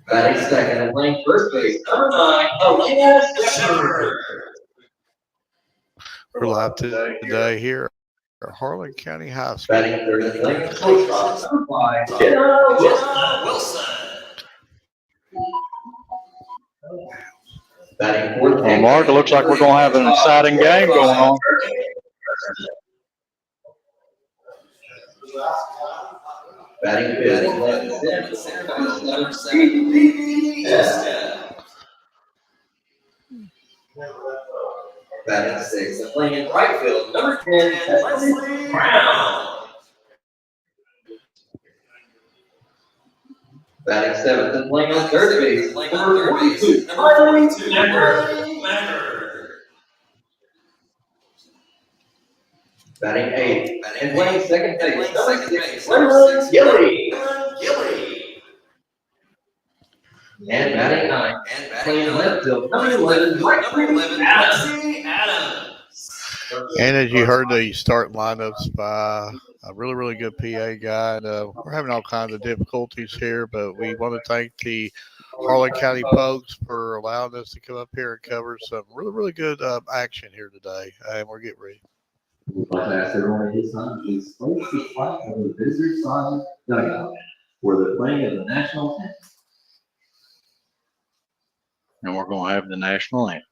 Batting second and playing first base, number 9, Elena Shepard. We're live today here at Harlan County High School. Batting third and playing shortstop, number 5, Jenna Wilson. Batting fourth. Well, Mark, it looks like we're going to have an exciting game going on. Batting fifth, number 7, Batting sixth and playing in right field, number 10, Leslie Brown. Batting seventh and playing on third base, number 42, Harlan Macker. Batting eighth and playing second base, number 6, Harlan Gilly. And batting ninth, playing left field, number 11, Adams. And as you heard, the starting lineups by a really good PA guy. And, we're having all kinds of difficulties here, but we want to thank the Harlan County folks for allowing us to come up here and cover some really good action here today. And we're getting ready. We'd like to ask everyone at this time to please place the flag over the visitor side dugout for the playing of the national anthem. And we're going to have the national anthem.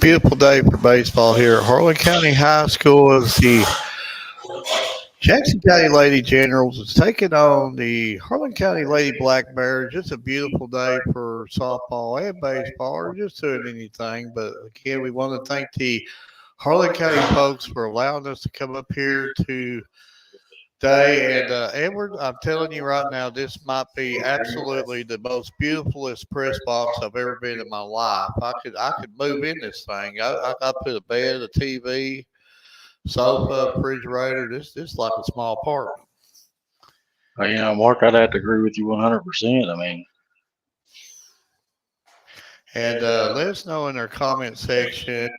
Beautiful day for baseball here at Harlan County High School as the Jackson County Lady Generals is taking on the Harlan County Lady Black Bears. Just a beautiful day for softball and baseball, or just doing anything. But again, we want to thank the Harlan County folks for allowing us to come up here today. And Edward, I'm telling you right now, this might be absolutely the most beautifulest press box I've ever been in my life. I could move in this thing. I put a bed, a TV, sofa, refrigerator. This is like a small apartment. Well, you know, Mark, I'd have to agree with you 100%. I mean, and let us know in our comment section,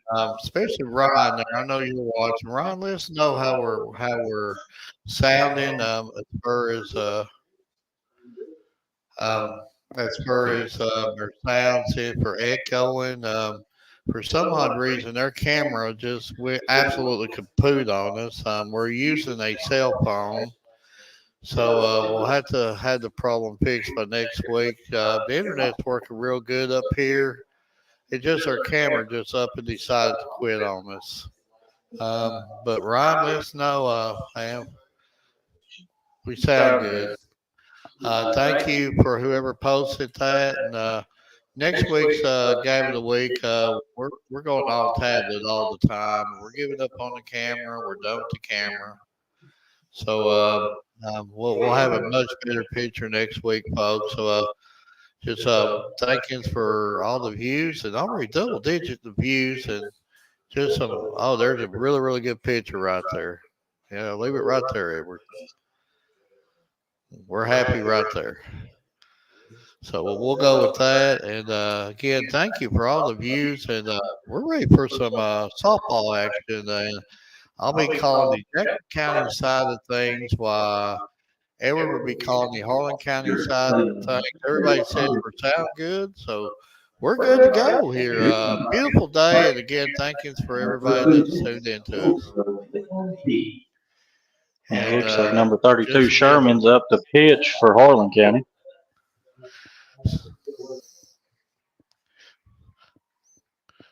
especially Ryan. I know you're watching. Ryan, let us know how we're sounding as far as our sounds in for echoing. For some odd reason, their camera just went absolutely kaput on us. We're using a cell phone. So we'll have to have the problem fixed by next week. The internet's working real good up here. It's just our camera just up and decided to quit on us. But Ryan, let us know. We sound good. Thank you for whoever posted that. And next week's game of the week, we're going all tablet all the time. We're giving up on the camera. We're done with the camera. So we'll have a much better picture next week, folks. So just thanking for all the views and already double digit the views and just there's a really good picture right there. Yeah, leave it right there, Edward. We're happy right there. So we'll go with that. And again, thank you for all the views. And we're ready for some softball action. And I'll be calling the Jackson County side of things while Edward will be calling the Harlan County side of things. Everybody said we sound good. So we're good to go here. Beautiful day, and again, thank you for everybody that's tuned into us. And it looks like And number 32 just again, Sherman's up to pitch for Harlan County.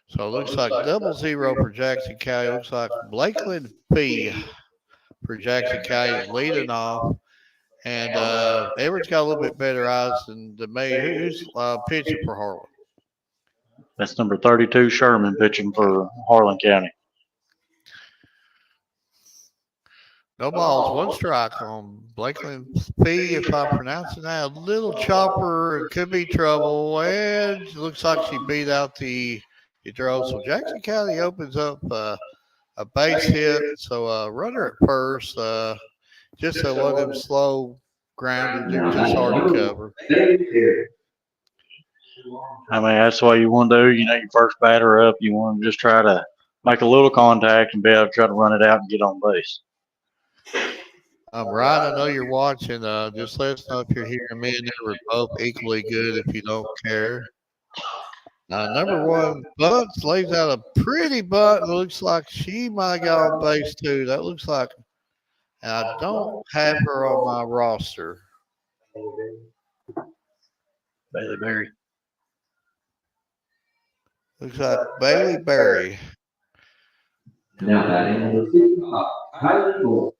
so it looks like 0-0 for Jackson County. Looks like Lakeland P for Jackson County is leading off. And Edwards got a little bit better eyes than me. Who's pitching for Harlan? That's number 32 Sherman pitching for Harlan County. No balls, one strike on Blakeland P, if I'm pronouncing that. A little chopper, it could be trouble. And it looks like she beat out the draw. So Jackson County opens up a base hit. So runner at first, just one of them slow grounders. They're just hard to cover. I mean, that's what you want to do. You know, your first batter up, you want to just try to make a little contact and be able to try to run it out and get on base. Ryan, I know you're watching. Just let us know if you're hearing me and we're both equally good if you don't care. Number one, Bunts lays out a pretty bunt. It looks like she might get on base too. That looks like, and I don't have her on my roster. Bailey Berry. Looks like Bailey Berry. Now batting number 2, Harlan.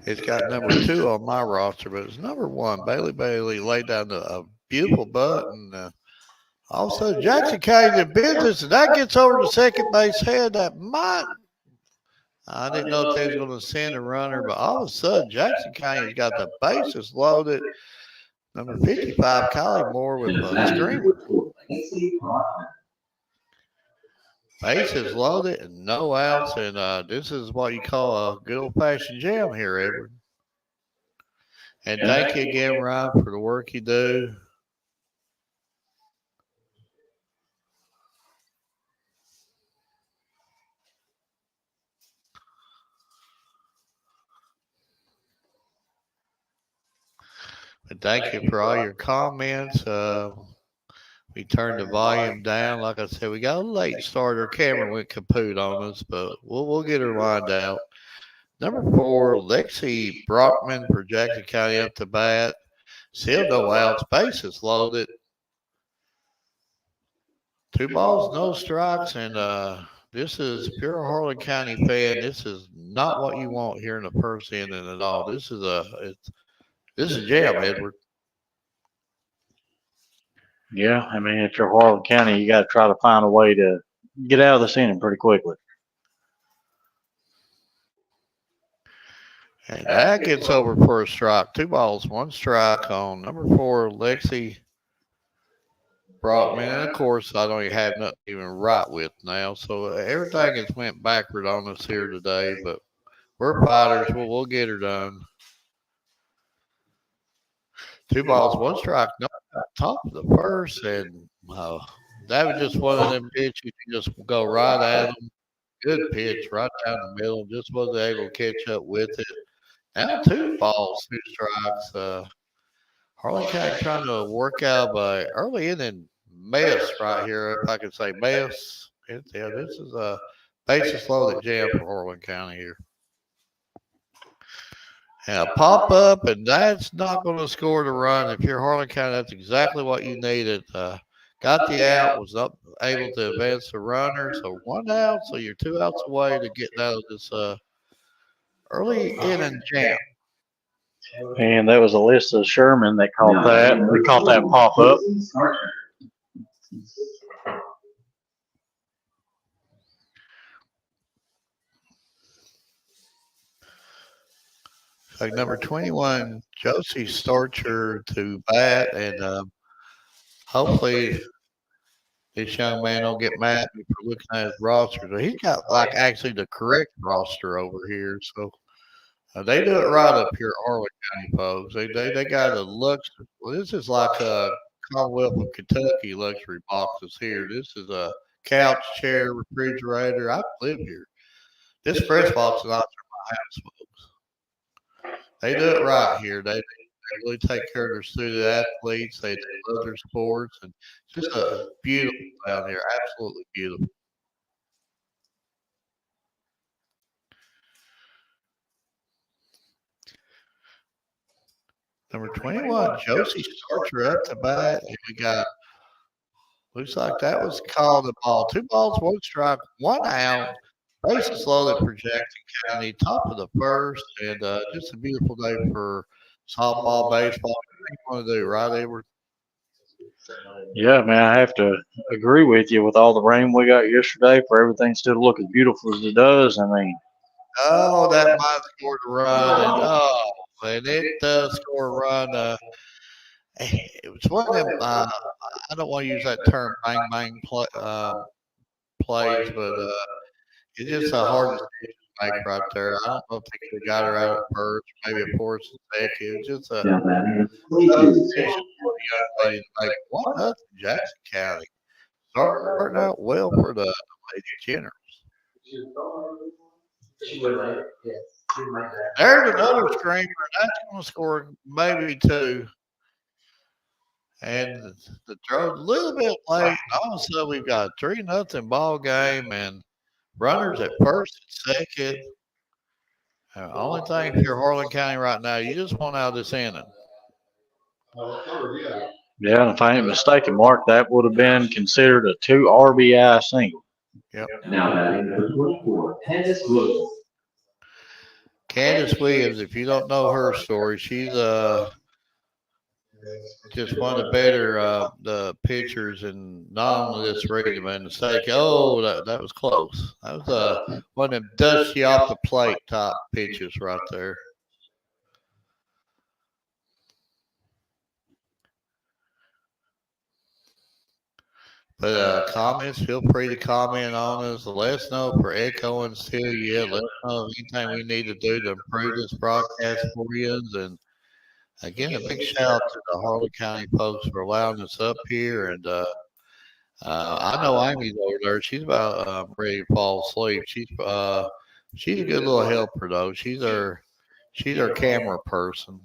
It's got number 2 on my roster, but it's number 1. Bailey laid down a beautiful butt, and all of a sudden Jackson County in business, and that gets over to second base head. That might. I didn't know if they was going to send a runner, but all of a sudden Jackson County's got the bases loaded. Number 55, Kylie Moore with a screamer. Bases loaded and no outs, and this is what you call a good old-fashioned jam here, Edward. And thank you again, Ryan, for the work you do. And thank you for all your comments. We turned the volume down. Like I said, we got a late start. Our camera went kaput on us, but we'll get her lined out. Number 4, Lexi Brockman for Jackson County up to bat. Still no outs. Bases loaded. 2 balls, no strikes, and this is, if you're a Harlan County fan, this is not what you want here in the first inning at all. This is a jam, Edward. Yeah, I mean, if you're Harlan County, you got to try to find a way to get out of this inning pretty quickly. And that gets over for a strike. 2 balls, 1 strike on number 4, Lexi Brockman. And of course, I don't even have nothing to even write with now. So everything has went backward on us here today, but we're fighters. We'll get her done. 2 balls, 1 strike. No, top of the first, and that was just one of them pitches. You just go right at them. Good pitch, right down the middle. Just wasn't able to catch up with it. Now 2 balls, 2 strikes. Harlan County trying to work out by early inning mess right here, if I could say mess. Yeah, this is a bases loaded jam for Harlan County here. And a pop up, and that's not going to score the run. If you're Harlan County, that's exactly what you needed. Got the out, was not able to advance the runner. So 1 out, so you're 2 outs away to get out of this early inning jam. And that was Alyssa Sherman that caught that. We caught that pop up. Like number 21, Josie Starcher to bat, and hopefully this young man don't get mad at me for looking at his roster. So he's got like actually the correct roster over here. So they do it right up here, Harlan County folks. They got a luxury. Well, this is like a Commonwealth of Kentucky luxury boxes here. This is a couch, chair, refrigerator. I live here. This press box is out of my house, folks. they do it right here. They really take care of their student athletes. They love their sports, and just a beautiful down here. Absolutely beautiful. Number 21, Josie Starcher up to bat. And we got, looks like that was called a ball. 2 balls, 1 strike, 1 out. Bases loaded for Jackson County, top of the first, and just a beautiful day for softball, baseball. What do you want to do, right, Edward? Yeah, man, I have to agree with you with all the rain we got yesterday for everything still to look as beautiful as it does. I mean, Oh, that might score a run, and it does score a run. It was one of them. I don't want to use that term, bang bang plays, but it's just a hard decision to make right there. I don't know if they could have got her out at first, maybe a force and second. It was just a Now batting is tough 22. decision for the young lady to make. 1-0 Jackson County. Starting out well for the Lady Generals. There's another screamer. That's going to score maybe 2. And the throw's a little bit late. All of a sudden, we've got a 3-0 ball game and runners at first and second. Only thing if you're Harlan County right now, you just want out of this inning. yeah, and if I ain't mistaken, Mark, that would have been considered a 2 RBI single. Yep. Now batting number 24, Candace Williams. Candace Williams, if you don't know her story, she's just one of the better the pitchers and not only this region, but in the state. Oh, that was close. That was one of them dusty off the plate type pitches right there. But comments, feel free to comment on us. Let us know if we're echoing still yet. Let us know anything we need to do to improve this broadcast for you. And again, a big shout out to the Harlan County folks for allowing us up here. And I know Amy's over there. She's about ready to fall asleep. She's a good little helper though. She's our camera person.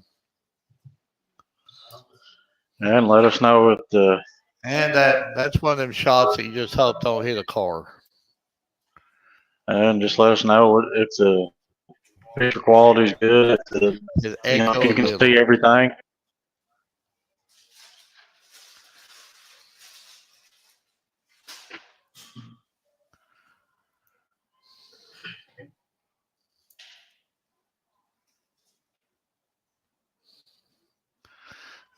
And let us know if the And that's one of them shots that you just hope don't hit a car. and just let us know if the picture quality is good. If Echo you a can little. see everything.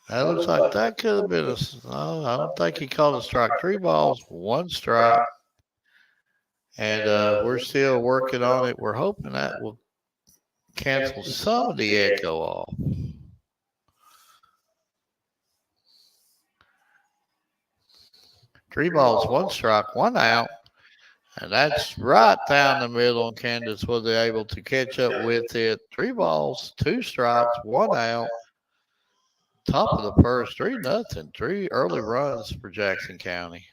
That looks like that could have been no, I don't think he called a strike. 3 balls, 1 strike. And we're still working on it. We're hoping that will cancel some of the echo off. Three balls, 1 strike, 1 out. And that's right down the middle. And Candace was able to catch up with it. 3 balls, 2 strikes, 1 out. Top of the first, 3-0. 3 early runs for Jackson County.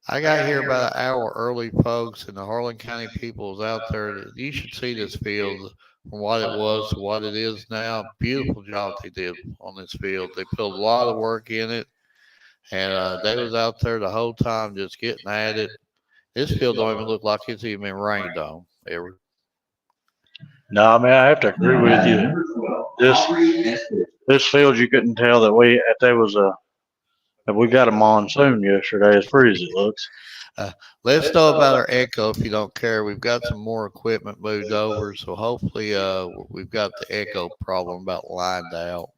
I got here about an hour early, folks, and the Harlan County people is out there. You should see this field from what it was to what it is now. Beautiful job they did on this field. They put a lot of work in it, and they was out there the whole time just getting at it. This field don't even look like it's even been rained on. Ever. No, I mean I have to agree with you. This field, you couldn't tell that we got a monsoon yesterday, as pretty as it looks. Let us know about our echo if you don't care. We've got some more equipment moved over, so hopefully we've got the echo problem about lined out.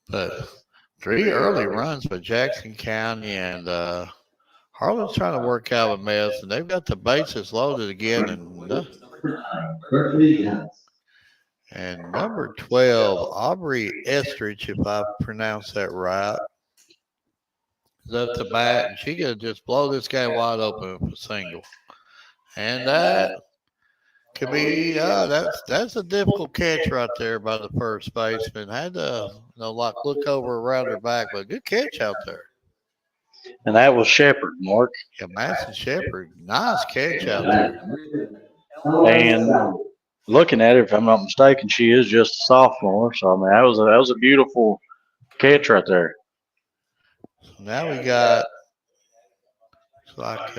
But 3 early runs by Jackson County, and Harlan's trying to work out a mess, and they've got the bases loaded again. And number 12, Aubrey Estridge, if I pronounce that right, is up to bat, and she could just blow this guy wide open with a single. And that Could be that's a difficult catch right there by the first baseman. Had to like look over around her back, but good catch out there. And that was Shepard, Mark. Yeah, Madison Shepard, nice catch out there. And looking at it, if I'm not mistaken, she is just a sophomore. So I mean, that was a beautiful catch right there. Now we got like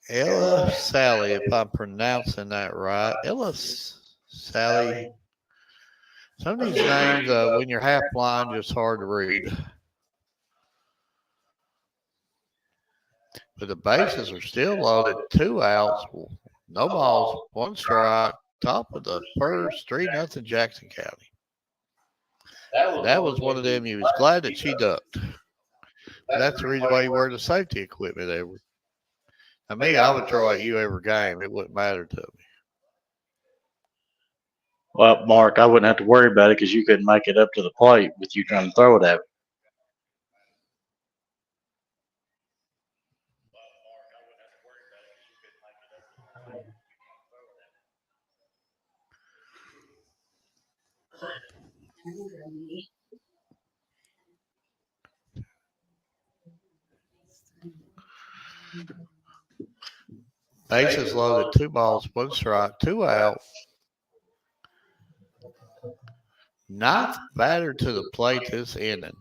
Ella Sally, if I'm pronouncing that right. Ella Sally. Some of these names, when you're half blind, just hard to read. But the bases are still loaded. 2 outs, no balls, 1 strike. Top of the first, 3-0 Jackson County. That was one of them. You was glad that she ducked. That's the reason why you wear the safety equipment every. I mean, I would throw at you every game. It wouldn't matter to me. Well, Mark, I wouldn't have to worry about it because you couldn't make it up to the plate with you trying to throw it at me. Bases loaded, 2 balls, 1 strike, 2 out. 9th batter to the plate this inning.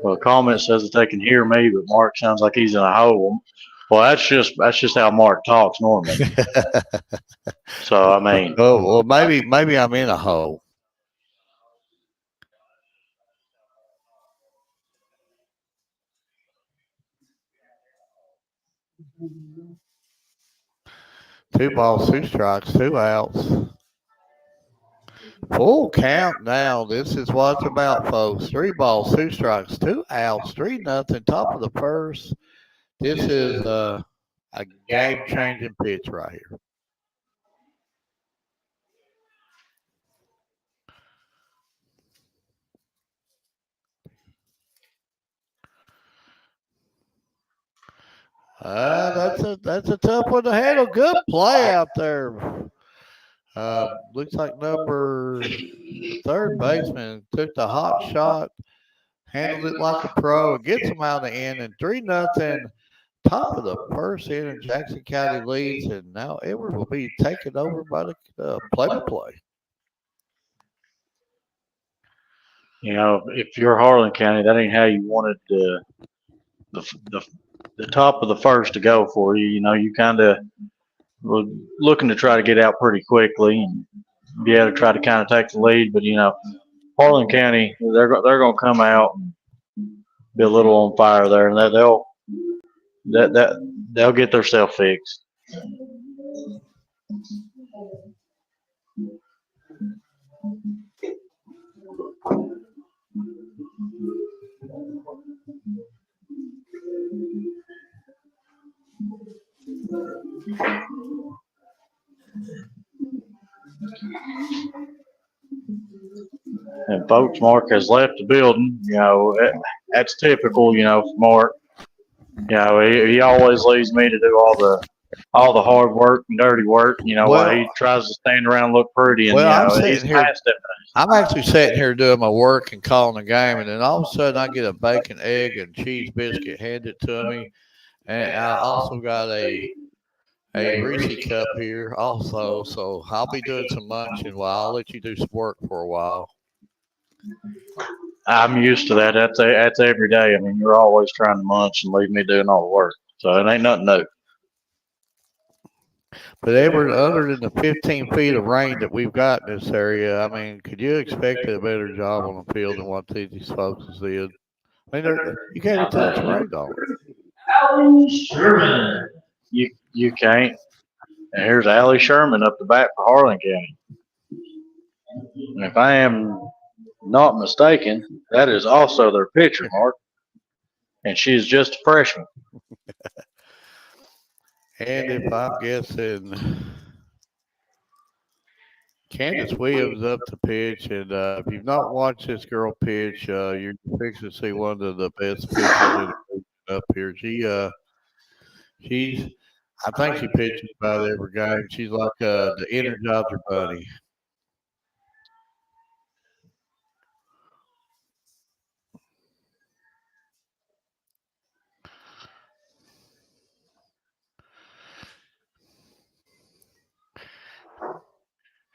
Well, the comment says that they can hear me, but Mark sounds like he's in a hole. Well, that's just how Mark talks normally. So I mean, well, maybe I'm in a hole. Two balls, 2 strikes, 2 outs. Full count now. This is what it's about, folks. 3 balls, 2 strikes, 2 outs, 3-0, top of the first. This is a game-changing pitch right here. That's a tough one to handle. Good play out there. Looks like the third baseman took the hot shot, handled it like a pro, and gets them out of the end. And 3-0, top of the first inning, Jackson County leads, and now Edward will be taken over by the play-by-play. you know, if you're Harlan County, that ain't how you wanted the top of the first to go for you. You know, you kind of were looking to try to get out pretty quickly and be able to try to kind of take the lead. But you know, Harlan County, they're going to come out and be a little on fire there, and they'll get themselves fixed. And folks, Mark has left the building. You know, that's typical. You know, for Mark. You know, he always leaves me to do all the hard work and dirty work. You know, while he tries to stand around and look pretty. And well, he's past that. I'm actually sitting here doing my work and calling the game, and then all of a sudden I get a bacon, egg, and cheese biscuit handed to me, and I also got a Reese cup here also. So I'll be doing some munching while I'll let you do some work for a while. I'm used to that. That's every day. I mean, you're always trying to munch and leave me doing all the work. So it ain't nothing new. But Edward, other than the 15 feet of rain that we've got in this area, I mean, could you expect a better job on the field than what these folks did? I mean, you can't even touch rain on it. Allie Sherman. You can't. And here's Allie Sherman up the bat for Harlan County. And if I am not mistaken, that is also their pitcher, Mark. And she's just a freshman. And if I'm guessing, Candace Williams up to pitch, and if you've not watched this girl pitch, you're fixing to see one of the best pitchers in the region up here. She's I think she pitches about every game. She's like the Energizer Bunny.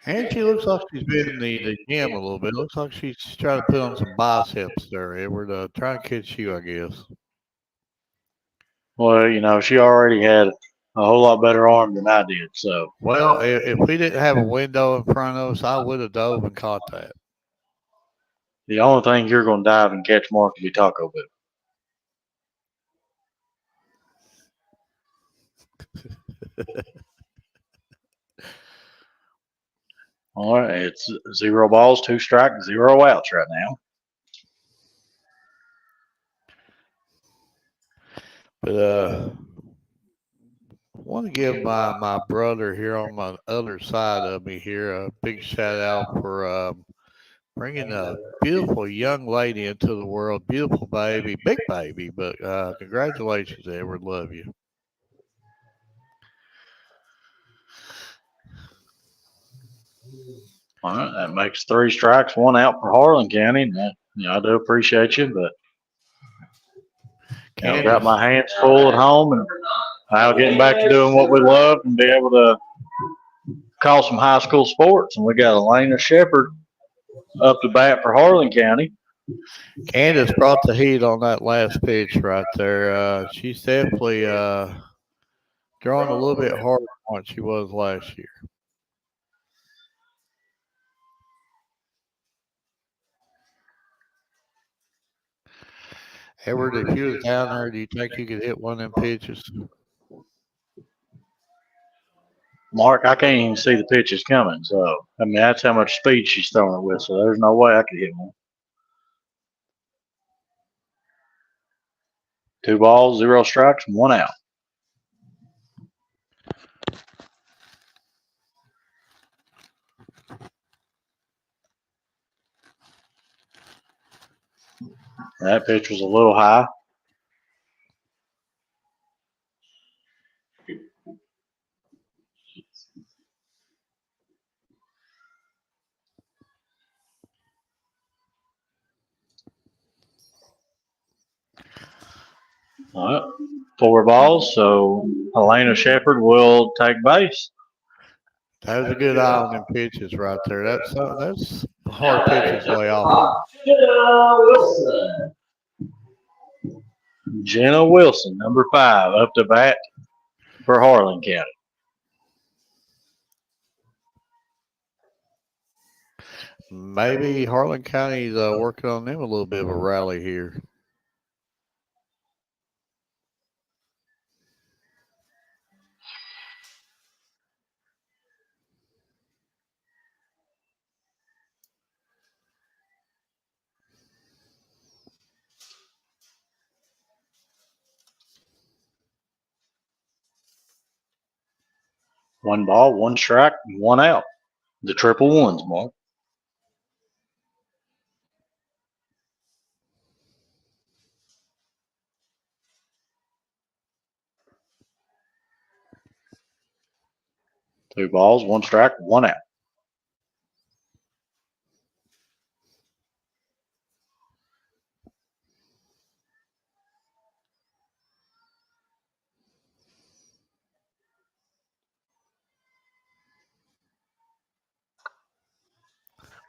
And she looks like she's been in the gym a little bit. Looks like she's trying to put on some biceps there, Edward. Trying to catch you, I guess. Well, she already had a whole lot better arm than I did. So, Well, if we didn't have a window in front of us, I would have dove and caught that. the only thing you're going to dive and catch more will be Taco Bell. All right, it's 0 balls, 2 strikes, 0 outs right now. But I want to give my brother here on my other side of me here a big shout out for bringing a beautiful young lady into the world. Beautiful baby, big baby. But congratulations, Edward. Love you. All right, that makes 3 strikes, 1 out for Harlan County. And that, I do appreciate you, but I've got my hands full at home, and now getting back to doing what we love and be able to call some high school sports. And we got Elena Shepard up to bat for Harlan County. Candace brought the heat on that last pitch right there. She's definitely throwing a little bit harder than what she was last year. Edward, if you was down there, do you think you could hit one of them pitches? Mark, I can't even see the pitches coming. So, that's how much speed she's throwing it with. So, there's no way I could hit one. 2 balls, 0 strikes, 1 out. That pitch was a little high. All right, 4 balls. So Elena Shepard will take base. That was a good eye on them pitches right there. That's hard pitches to lay off. Jenna Wilson, number 5, up to bat for Harlan County. Maybe Harlan County's working on them a little bit of a rally here. One ball, 1 strike, 1 out. The triple ones, Mark. Two balls, 1 strike, 1 out.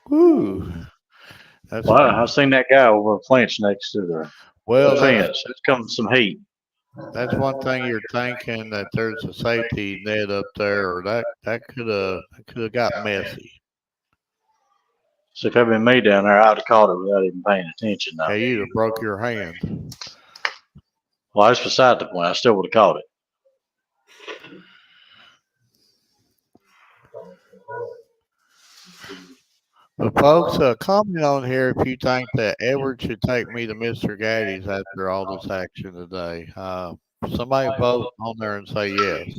Woo! Wow, I've seen that guy over a fence next to the fence. It's coming some heat. That's one thing you're thinking, that there's a safety net up there, or that could have got messy. So if it had been me down there, I'd have caught it without even paying attention. Yeah, you'd have broke your hand. Well, that's beside the point. I still would have caught it. But folks, comment on here if you think that Edward should take me to Mr. Gaddy's after all this action today. Somebody vote on there and say yes.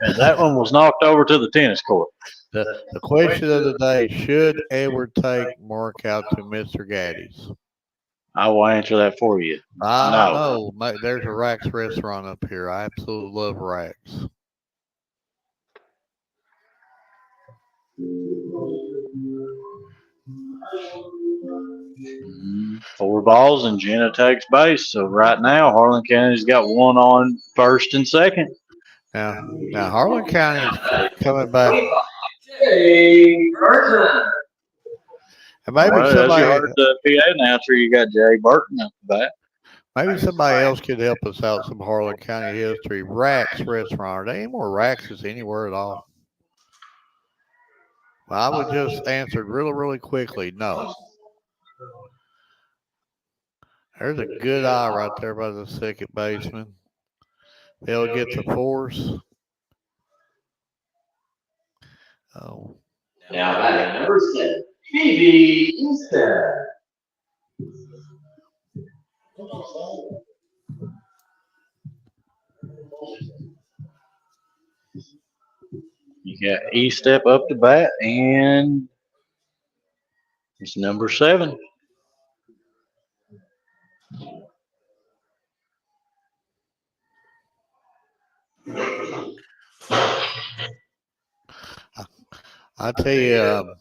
And that one was knocked over to the tennis court. The question of the day: should Edward take Mark out to Mr. Gaddy's? I will answer that for you. I No. don't know. There's a Rax restaurant up here. I absolutely love Rax. Four balls and Jenna takes base. So right now, Harlan County's got one on first and second. Now Harlan County is coming back. Hey, Burton. And maybe Well, as you somebody, heard the PA announcer, you got Jay Burton up the bat. maybe somebody else could help us out. Some Harlan County history. Rax restaurant. Are there any more Raxes anywhere at all? Well, I would just answer really quickly. No. There's a good eye right there by the second baseman. They'll get the force. Oh. Now batting number 7, Phoebe Easton. You got E-Step up the bat, and it's number 7. I tell you,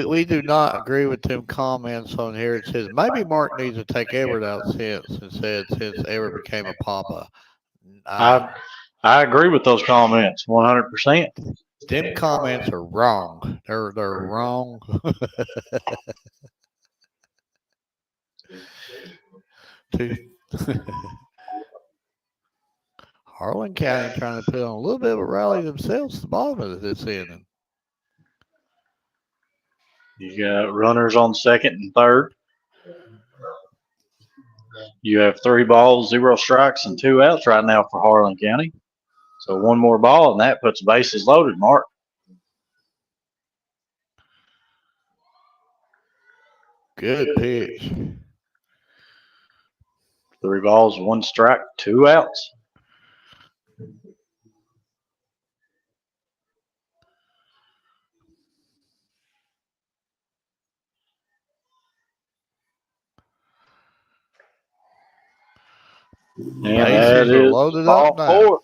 we do not agree with them comments on here. It says maybe Mark needs to take Everett out since Everett became a papa. I agree with those comments 100%. Them comments are wrong. They're wrong. Harlan County trying to put on a little bit of a rally themselves at the bottom of this inning. You got runners on second and third. You have 3 balls, 0 strikes, and 2 outs right now for Harlan County. So one more ball, and that puts bases loaded, Mark. Good pitch. 3 balls, 1 strike, 2 outs. And that Bases are is loaded ball up now. 4.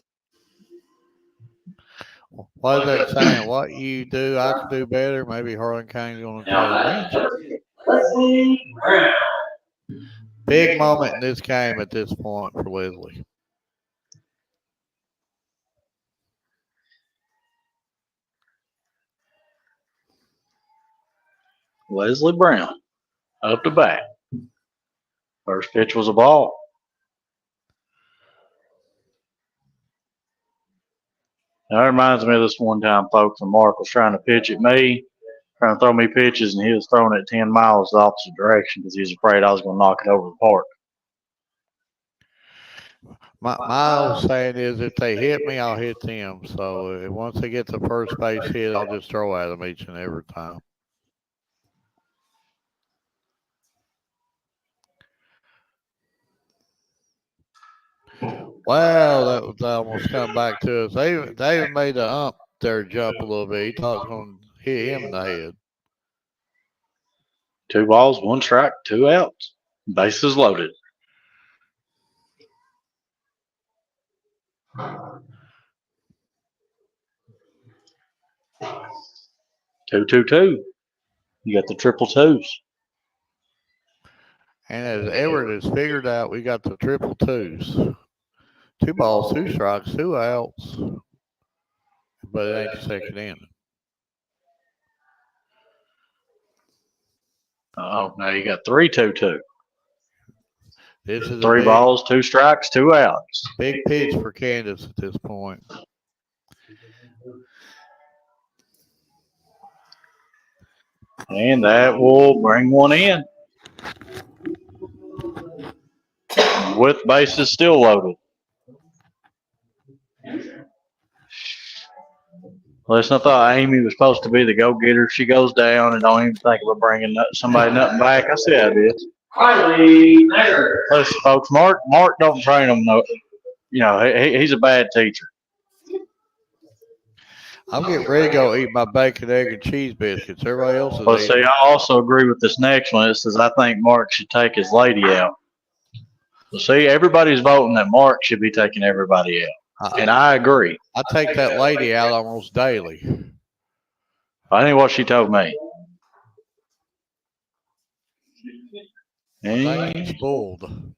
What is that saying? What you do, I can do better. Maybe Harlan County's going to Now try batting to number 2, Leslie Brown. big moment in this game at this point for Leslie. Leslie Brown up to bat. First pitch was a ball. Now, that reminds me of this one time, folks, when Mark was trying to pitch at me, trying to throw me pitches, and he was throwing it 10 miles the opposite direction because he was afraid I was going to knock it over the park. My old saying is, if they hit me, I'll hit them. So once they get the first base hit, I'll just throw at them each and every time. Wow, that was almost come back to us. They even made the ump there jump a little bit. He thought it was going to hit him in the head. 2 balls, 1 strike, 2 outs. Bases loaded. Two, 2. You got the triple twos. And as Everett has figured out, we got the triple twos. 2 balls, 2 strikes, 2 outs. But it ain't the second inning. Oh, now you got 3, 2. This is 3 balls, 2 strikes, 2 outs. Big pitch for Candace at this point. And that will bring one in. With bases still loaded. Listen, I thought Amy was supposed to be the go-getter. She goes down and don't even think about bringing somebody nothing back. I see how it is. Riley Mayer. Listen, folks, Mark don't train them. No, he's a bad teacher. I'm getting ready to go eat my bacon, egg, and cheese biscuits. Everybody else is But eating. see, I also agree with this next one. It says I think Mark should take his lady out. So see, everybody's voting that Mark should be taking everybody out, and I agree. I take that lady out almost daily. I think what she told me. She's spoiled.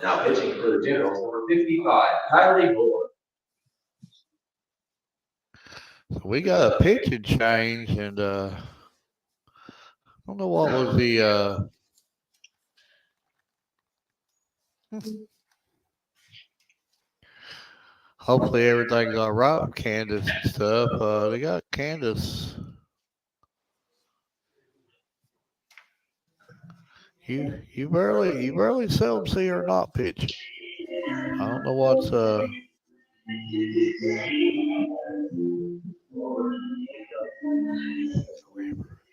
Now pitching for the Generals, number 55, Kylie Moore. So we got a pitching change, and I don't know what was the. Hopefully everything's all right with Candace and stuff. They got Candace. You barely seldom see her not pitching. I don't know what's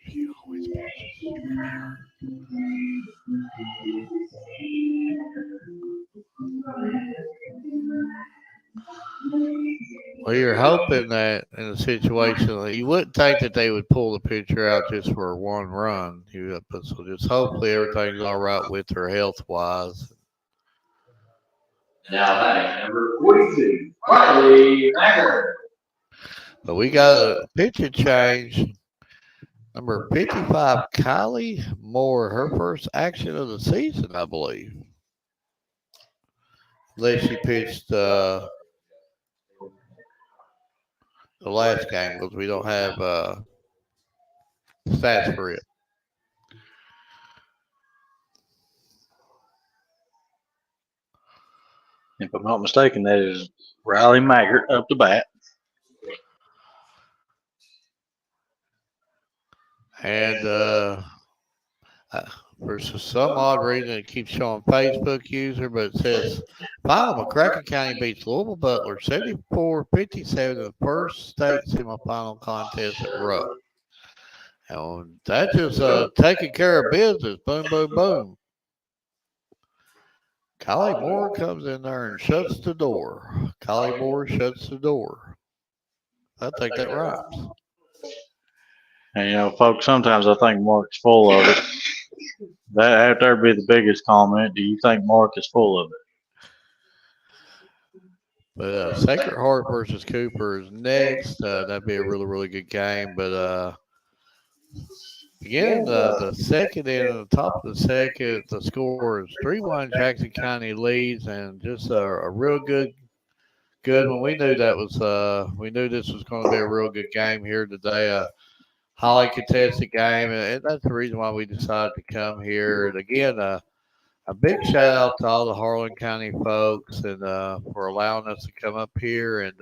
She always pitches. Well, you're hoping that in a situation you wouldn't think that they would pull the pitcher out just for one run. But so just hopefully everything's all right with her health wise. Now batting number 42, Riley Mayer. But we got a pitching change. Number 55, Kylie Moore, her first action of the season, I believe. Unless she pitched the last game, because we don't have stats for it. If I'm not mistaken, that is Riley Maggart up the bat. And for some odd reason, it keeps showing Facebook user, but it says, final McCracken County beats Louisville Butler 74-57 in the first state semifinal contest at Rupp. And that just taking care of business. Boom, boom, boom. Kylie Moore comes in there and shuts the door. Kylie Moore shuts the door. I think that rhymes. And folks, sometimes I think Mark's full of it. That would be the biggest comment. Do you think Mark is full of it? But Sacred Heart versus Cooper is next. That'd be a really, really good game. But again, the second inning, the top of the second, the score is 3-1. Jackson County leads, and just a real good one. We knew we knew this was going to be a real good game here today. Highly contested game, and that's the reason why we decided to come here. And again, a big shout out to all the Harlan County folks and for allowing us to come up here. And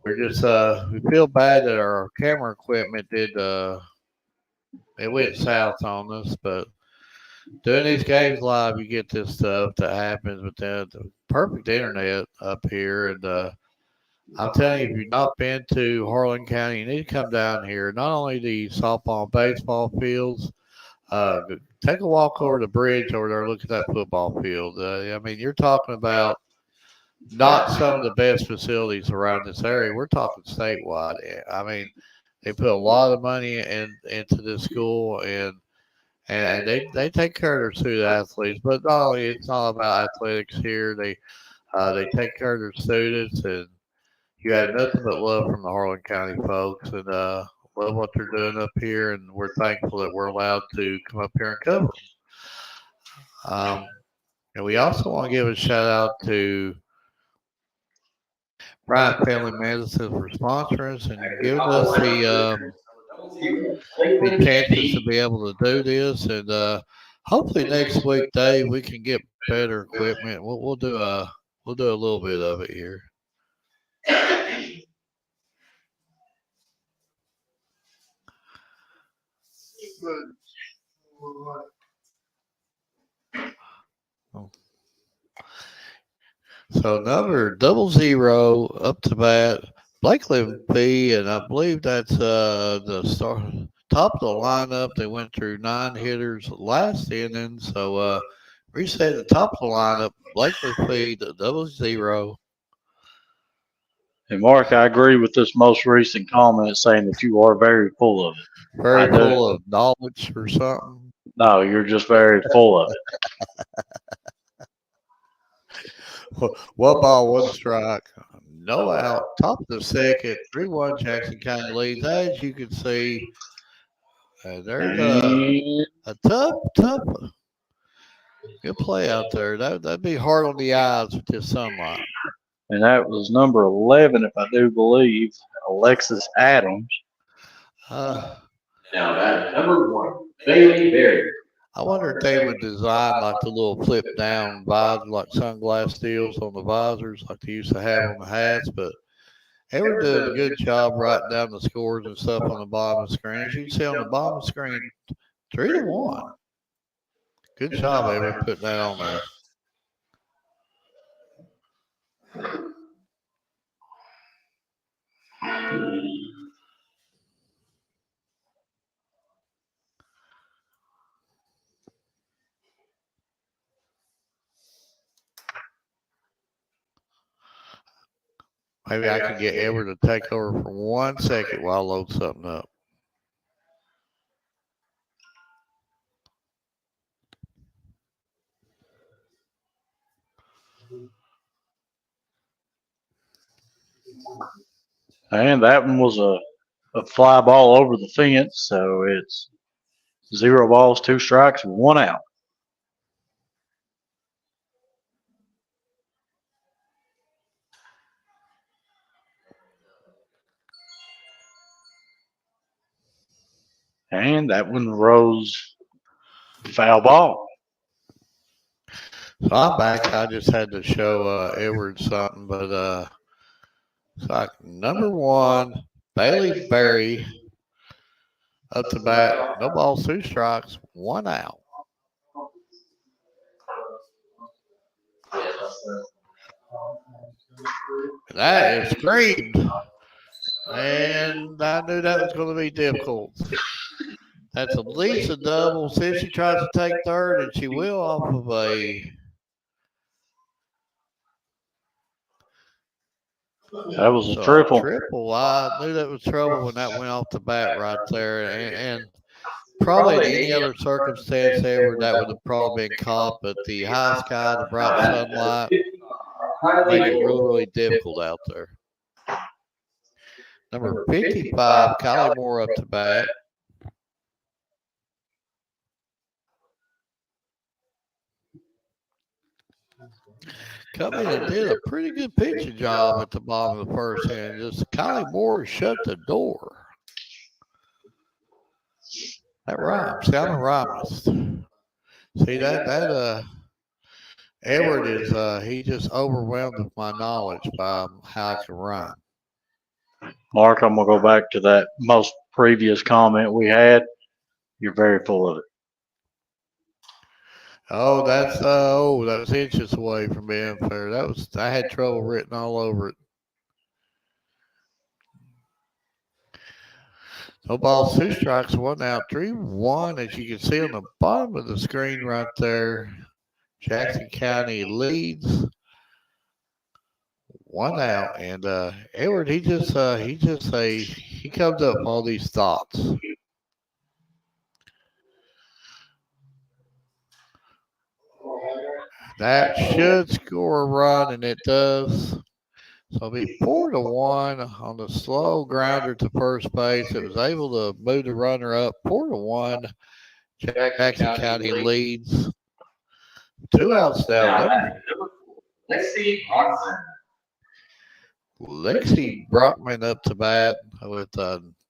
we're just we feel bad that our camera equipment it went south on us, but doing these games live, you get this stuff that happens. But then the perfect internet up here, and I'm telling you, if you've not been to Harlan County, you need to come down here. Not only the softball and baseball fields, take a walk over the bridge over there, look at that football field. I mean, you're talking about not some of the best facilities around this area. We're talking statewide. I mean, they put a lot of money into this school, and they take care of their student athletes. But not only it's not about athletics here. They take care of their students, and you have nothing but love from the Harlan County folks, and love what they're doing up here, and we're thankful that we're allowed to come up here and cover them. And we also want to give a shout out to Bryant Family Medicine for sponsoring us and giving us the chances to be able to do this. And hopefully next week, Dave, we can get better equipment. We'll do a little bit of it here. So number 00 up to bat, Blake B, and I believe that's the top of the lineup. They went through 9 hitters last inning. So reset the top of the lineup. Blakely Feed, 0-0. And Mark, I agree with this most recent comment saying that you are very full of it. Very I do. full of knowledge or something. No, you're just very full of it. 1 ball, 1 strike. No out. Top of the second. 3-1 Jackson County leads. As you can see, there's a tough, good play out there. That'd be hard on the eyes with this sunlight. And that was number 11, if I do believe, Alexis Adams. Uh, Now that number 1, Bailey Berry. I wonder if they would design like the little flip down visor, like sunglass deals on the visors, like they used to have on the hats. But Edward did a good job writing down the scores and stuff on the bottom of the screen. As you can see on the bottom of the screen, 3-1. Good job, Edward, putting that on there. Maybe I can get Edward to take over for 1 second while I load something up. And that one was a fly ball over the fence. So it's 0 balls, 2 strikes, 1 out. And that one rose foul ball. So I'm back. I just had to show Edward something, but it's like number 1, Bailey Berry up to bat. No balls, 2 strikes, 1 out. That is screamed. And I knew that was going to be difficult. That's at least a double. See if she tries to take third, and she will off of a. That was a triple. Triple. I knew that was trouble when that went off the bat right there. And probably in any other circumstance ever, that would have probably been caught. But the high sky, the bright sunlight, make it really, really difficult out there. Number 55, Kylie Moore up to bat. Come in and did a pretty good pitching job at the bottom of the first inning. Just Kylie Moore shut the door. That rhymes. See, I'm a rhymist. See that Edward is he just overwhelmed with my knowledge by how I can rhyme. Mark, I'm gonna go back to that most previous comment we had. You're very full of it. Oh, that's inches away from being fair. I had trouble written all over it. No balls, 2 strikes, 1 out, 3-1. As you can see on the bottom of the screen right there, Jackson County leads 1 out, and Edward he comes up with all these thoughts. That should score a run, and it does. So it'll be 4-1 on the slow grounder to first base. It was able to move the runner up 4-1. Jackson County leads. 2 outs now. Lexi Brockman up to bat with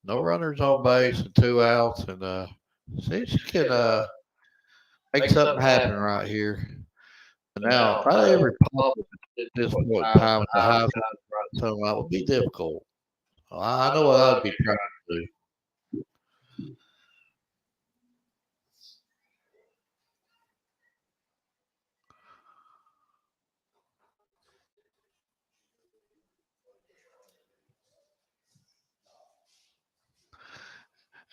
no runners on base and 2 outs, and see if she can make something happen right here. But now, if I ever pop at this point in time at the high school, that would be difficult. I know what I'd be trying to do.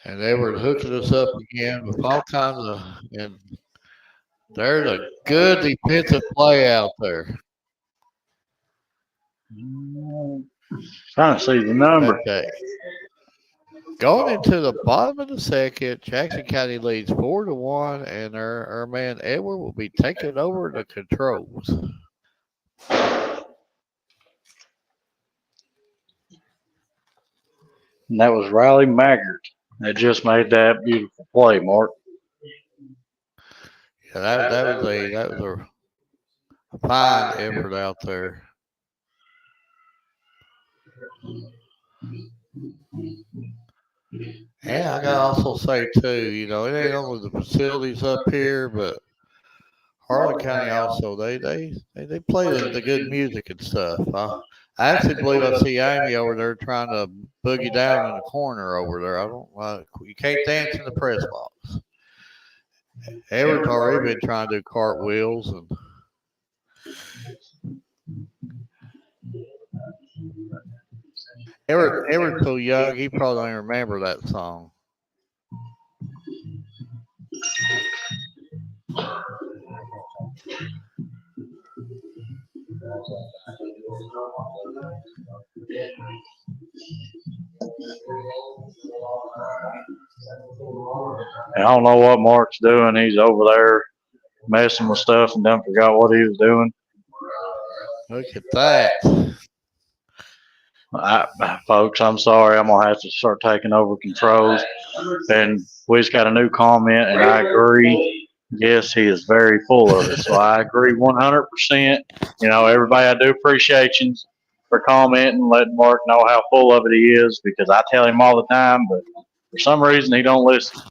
And they were hooking us up again with all kinds of, and there's a good defensive play out there. Trying to see the number. Okay. Going into the bottom of the second, Jackson County leads 4-1, and our man Edward will be taking over the controls. And that was Riley Maggart that just made that beautiful play, Mark. Yeah, that was a fine effort out there. And I gotta also say too, you know, it ain't only the facilities up here, but Harlan County also they play the good music and stuff. I actually believe I see Amy over there trying to boogie down in the corner over there. I don't you can't dance in the press box. Everett's already been trying to do cartwheels and. Everett's so young, he probably don't even remember that song. I don't know what Mark's doing. He's over there messing with stuff and done forgot what he was doing. Look at that. Folks, I'm sorry. I'm going to have to start taking over controls. And we just got a new comment, and I agree. Yes, he is very full of it. So I agree 100%. You know, everybody, I do appreciate you for commenting and letting Mark know how full of it he is, because I tell him all the time, but for some reason he don't listen.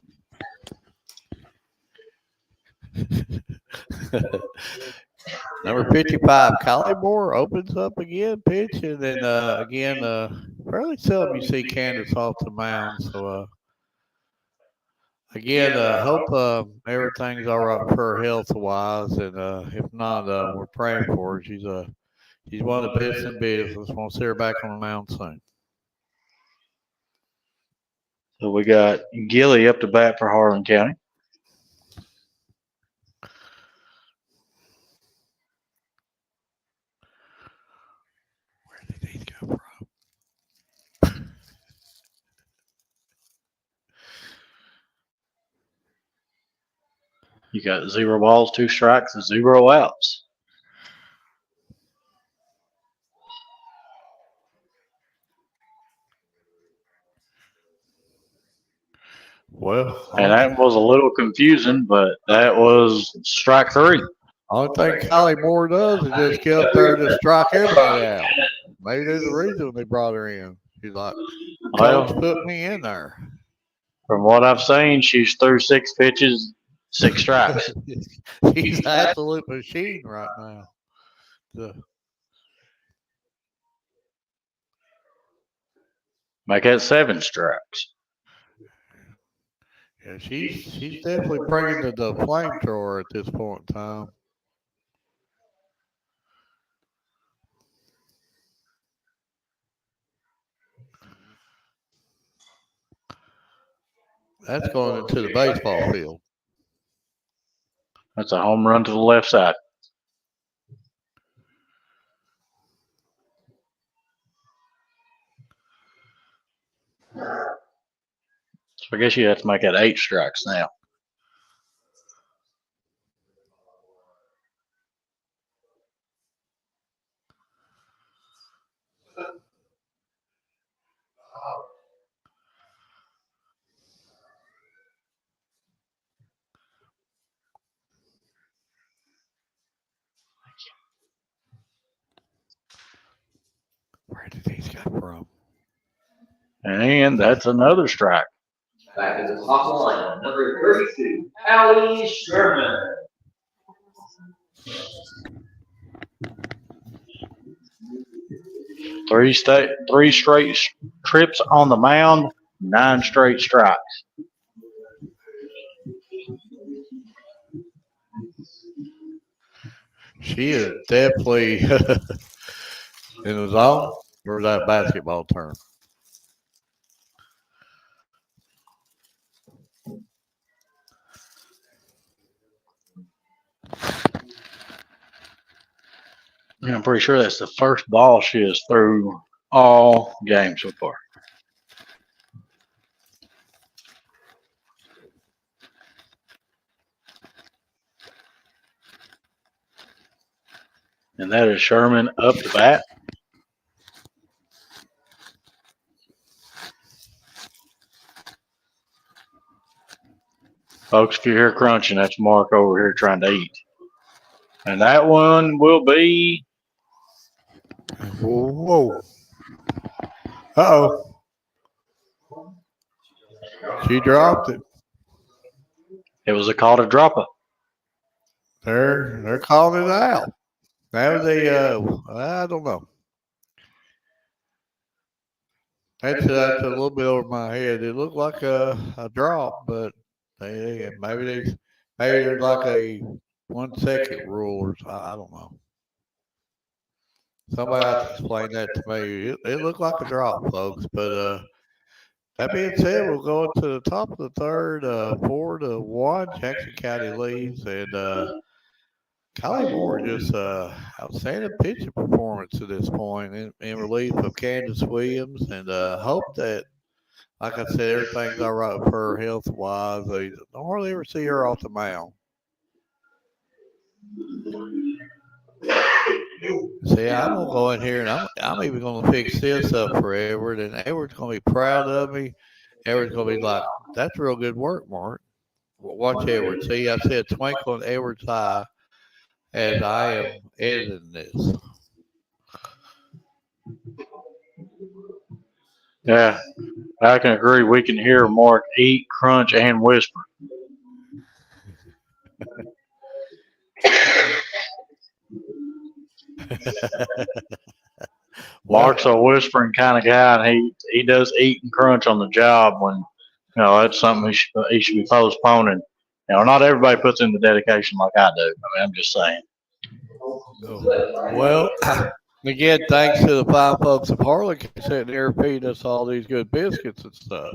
Number 55, Collymore opens up again, pitch, and then again, fairly seldom you see Candace off the mound. So again, hope everything's all right for her health wise, and if not, we're praying for her. She's one of the best in business. We'll see her back on the mound soon. So we got Gilly up to bat for Harlan County. Where did these go from? You got 0 balls, 2 strikes, and 0 outs. Well, and that was a little confusing, but that was strike 3. Only thing Collymore does is just get up there and just strike everybody out. Maybe there's a reason they brought her in. She's like, Coach put me in there. From what I've seen, she's threw 6 pitches, 6 strikes. She's an absolute machine right now. Make that 7 strikes. Yeah, she's definitely bringing the flamethrower at this point in time. That's going into the baseball field. That's a home run to the left side. So I guess you have to make that 8 strikes now. Where did these come from? And that's another strike. Back to the top line, number 32, Allie Sherman. Three straight trips on the mound, 9 straight strikes. She is definitely in the zone for that basketball term. I'm pretty sure that's the first ball she has threw all game so far. And that is Sherman up the bat. Folks, if you hear crunching, that's Mark over here trying to eat. And that one will be. Whoa. Uh-oh. She dropped it. It was a call to dropper. They're calling it out. That was I don't know. That's a little bit over my head. It looked like a drop, but maybe there's like a 1 second rule or I don't know. Somebody have to explain that to me. It looked like a drop, folks. But that being said, we'll go into the top of the third, 4-1. Jackson County leads, and Kylie Moore just outstanding pitching performance at this point in relief of Candace Williams, and hope that, like I said, everything's all right with her health wise. I don't hardly ever see her off the mound. See, I'm gonna go in here and I'm even gonna fix this up for Edward, and Edward's gonna be proud of me. Edward's gonna be like, "That's real good work, Mark." Watch Edward. See, I said twinkle in Edward's eye as I am editing this. Yeah, I can agree. We can hear Mark eat, crunch, and whisper. Mark's a whispering kind of guy, and he does eat and crunch on the job when that's something he should be postponing. Not everybody puts in the dedication like I do. I mean, I'm just saying. Well, again, thanks to the fine folks of Harlan sitting here feeding us all these good biscuits and stuff.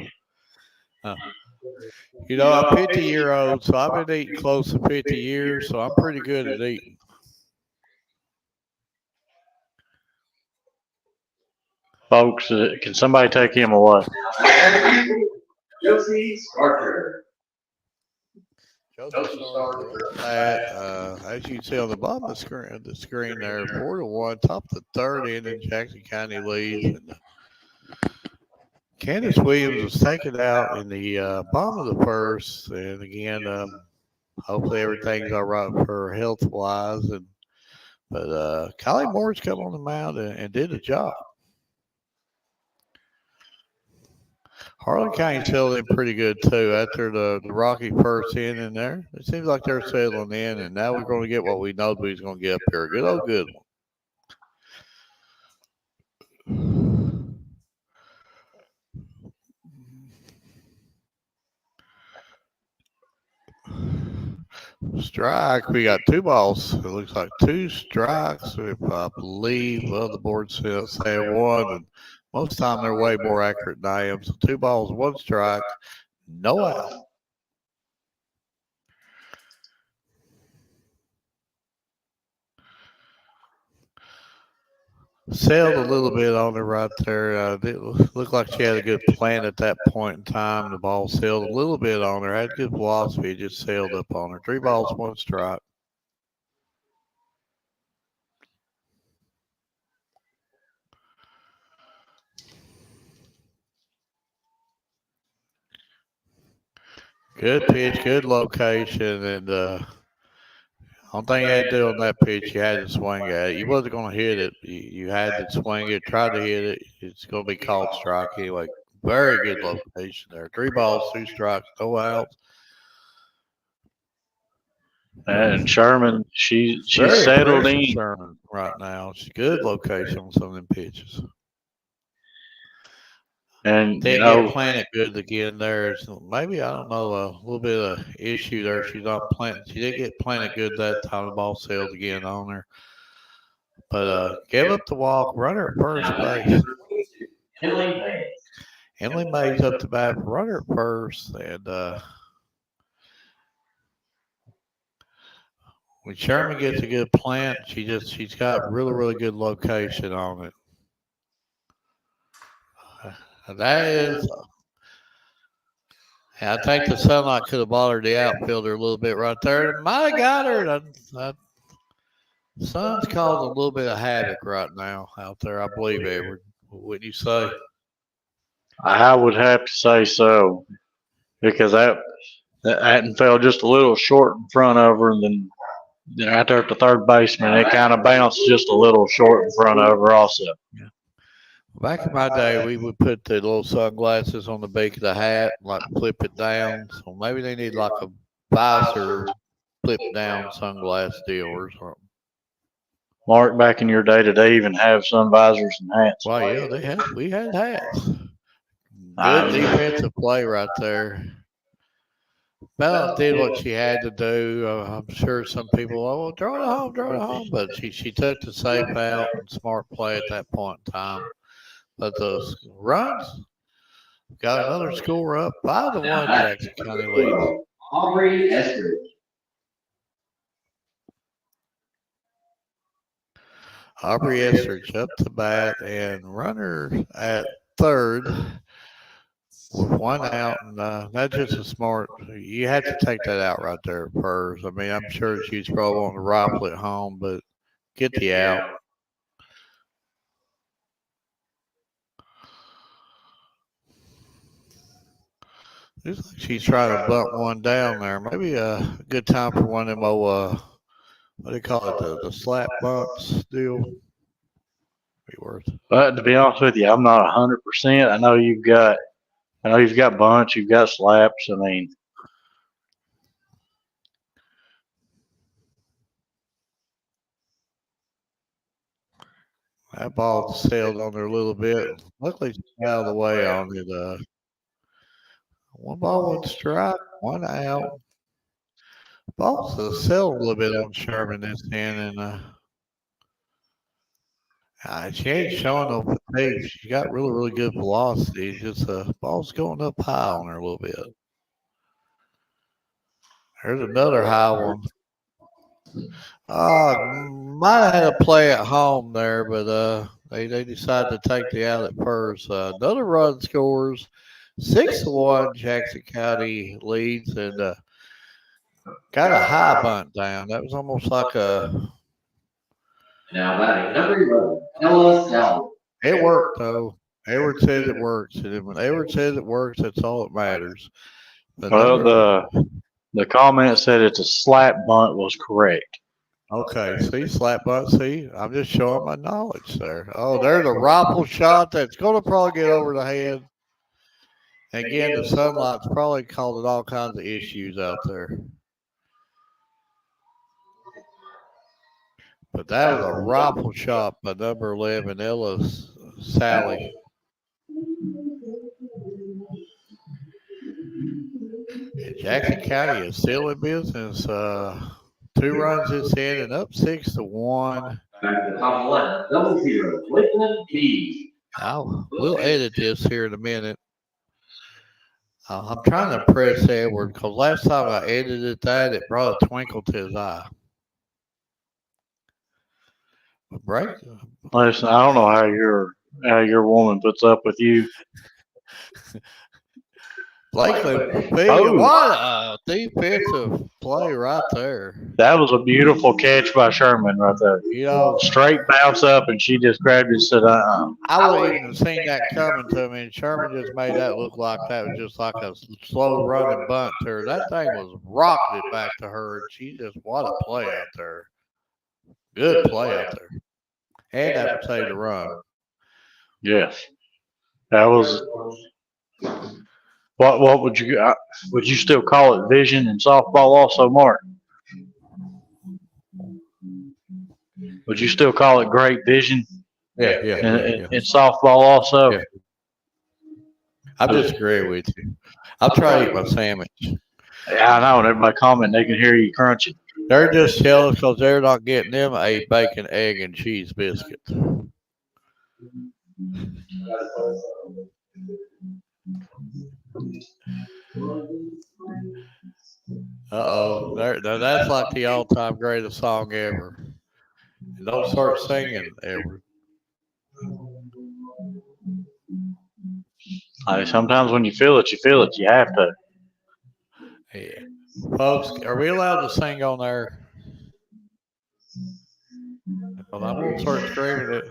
I'm 50-year-old, so I've been eating close to 50 years, so I'm pretty good at eating. Folks, can somebody take him away? Josie Starker. As you can see on the bottom of the screen there, 4-1, top of the third inning, Jackson County leads. And Candace Williams was taken out in the bottom of the first, and again, hopefully everything's all right for her health wise. But Kylie Moore's come on the mound and did the job. Harlan County settled in pretty good too after the rocky first inning there. It seems like they're settling in, and now we're going to get what we know we're going to get up here. A good one. Strike. We got 2 balls. It looks like 2 strikes. If I believe, the board says say 1, and most of the time they're way more accurate than I am. So 2 balls, 1 strike, no out. Sailed a little bit on her right there. It looked like she had a good plan at that point in time. The ball sailed a little bit on her. Had good velocity. It just sailed up on her. 3 balls, 1 strike. Good pitch, good location, and only thing you had to do on that pitch, you had to swing at it. You wasn't going to hit it. You had to swing it, try to hit it. It's going to be called strike anyway. Very good location there. 3 balls, 2 strikes, no outs. And Sherman, she's settled in. Sherman right now. She's good location on some of them pitches. And they get planted good again there. So maybe, I don't know, a little bit of issue there. She's not planted. She did get planted good that time. The ball sailed again on her. But gave up the walk, runner at first base. Emily Mays up to bat, runner at first, and when Sherman gets a good plant, she's got really good location on it. That is, I think the sunlight could have bothered the outfielder a little bit right there. It might have got her. The sun's causing a little bit of havoc right now out there, I believe, Edward. Wouldn't you say? I would have to say so because that fell just a little short in front of her, and then out there at the third baseman, it kind of bounced just a little short in front of her also. Yeah. Back in my day, we would put the little sunglasses on the back of the hat, like flip it down. So maybe they need like a visor flip down sunglass deal or something. Mark, back in your day, did they even have sun visors and hats? Well, yeah, we had hats. I Good mean, defensive play right there. Bella did what she had to do. I'm sure some people, oh, well, draw it home. But she took the safe out and smart play at that point in time. But those runs got another score up 5-1. Jackson County leads. Aubrey Estridge. Aubrey Estridge up to bat and runner at third with one out, and that's just a smart. You had to take that out right there first. I mean, I'm sure she's probably wanting to rifle it home, but get the out. Looks like she's trying to bunt one down there. Maybe a good time for one of them old, what do you call it, the slap bunts deal. Be worth. but to be honest with you, I'm not 100%. I know you've got bunts, you've got slaps. I mean, That ball sailed on there a little bit. Luckily, she got out of the way on it. One ball, one strike, one out. Ball's sailed a little bit on Sherman this end, and she ain't showing no fatigue. She got really good velocity. Just ball's going up high on her a little bit. There's another high one. Might have had a play at home there, but they decided to take the out at first. Another run scores. 6-1. Jackson County leads and got a high bunt down. That was almost like a. Now batting number 11, Ella Sal. It worked though. Edward says it works, and when Edward says it works, that's all that matters. But well, the comment said it's a slap bunt was correct. okay, see, slap butt. See, I'm just showing my knowledge there. Oh, there's a rifle shot that's going to probably get over the head. Again, the sunlight's probably causing all kinds of issues out there. But that was a rifle shot by number 11, Ella Sally. And Jackson County is still in business. 2 runs this in and up 6-1. Back to the top 11, 00, Lakeland Keys. We'll edit this here in a minute. I'm trying to impress Edward because last time I edited that, it brought a twinkle to his eye. Break. Listen, I don't know how your woman puts up with you. Lakeland, Oh. what a defensive play right there. That was a beautiful catch by Sherman right there. You know, Straight bounce up, and she just grabbed it and said, I wouldn't even have seen that coming to me. And Sherman just made that look like that was just like a slow running bunt to her. That thing was rocketed back to her. And she just, what a play out there. Good play out there. And that saved the run. Yes. That was. What would you still call it vision in softball also, Mark? Would you still call it great vision? Yeah. In softball also? Yeah. I disagree with you. I'll try to eat my sandwich. Yeah, I know. And everybody comment, they can hear you crunching. They're just jealous because they're not getting them a bacon, egg, and cheese biscuit. Uh-oh. That's like the all-time greatest song ever. And don't start singing, Edward. Sometimes when you feel it, you feel it. You have to. Yeah. Folks, are we allowed to sing on there? Well, I'm going to start screaming it.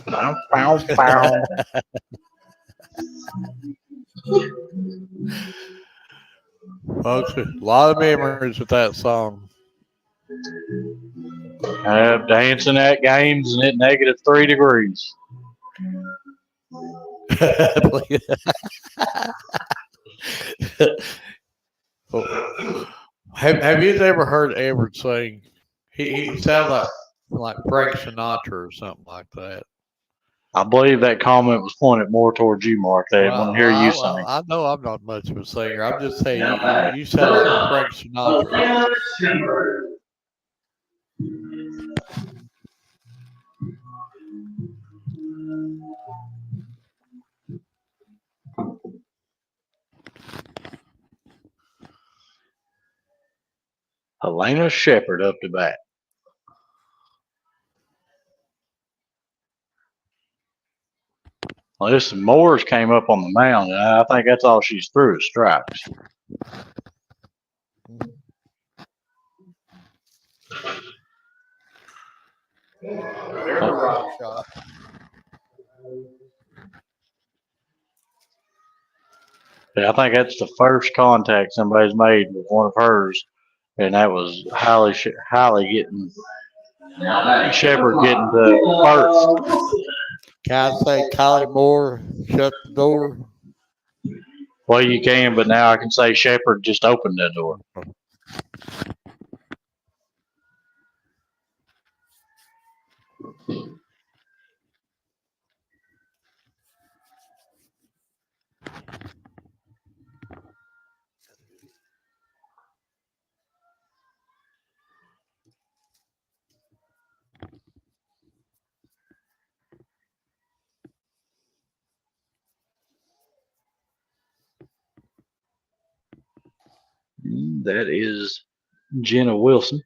Bow, bow, bow. Folks, a lot of memories with that song. Dancing at games and at -3 degrees. have you ever heard Edward sing? He sounds like Frank Sinatra or something like that. I believe that comment was pointed more towards you, Mark. They didn't want to hear you sing. I know I'm not much of a singer. I'm just saying you sound like Frank Sinatra. Helena Shepherd up to bat. Well, this Moores came up on the mound, and I think that's all she's threw is strikes. There's a rock shot. Yeah, I think that's the first contact somebody's made with one of hers, and that was Holly getting Shepherd getting the first. Can I say Kylie Moore shut the door? Well, you can, but now I can say Shepherd just opened that door. That is Jenna Wilson.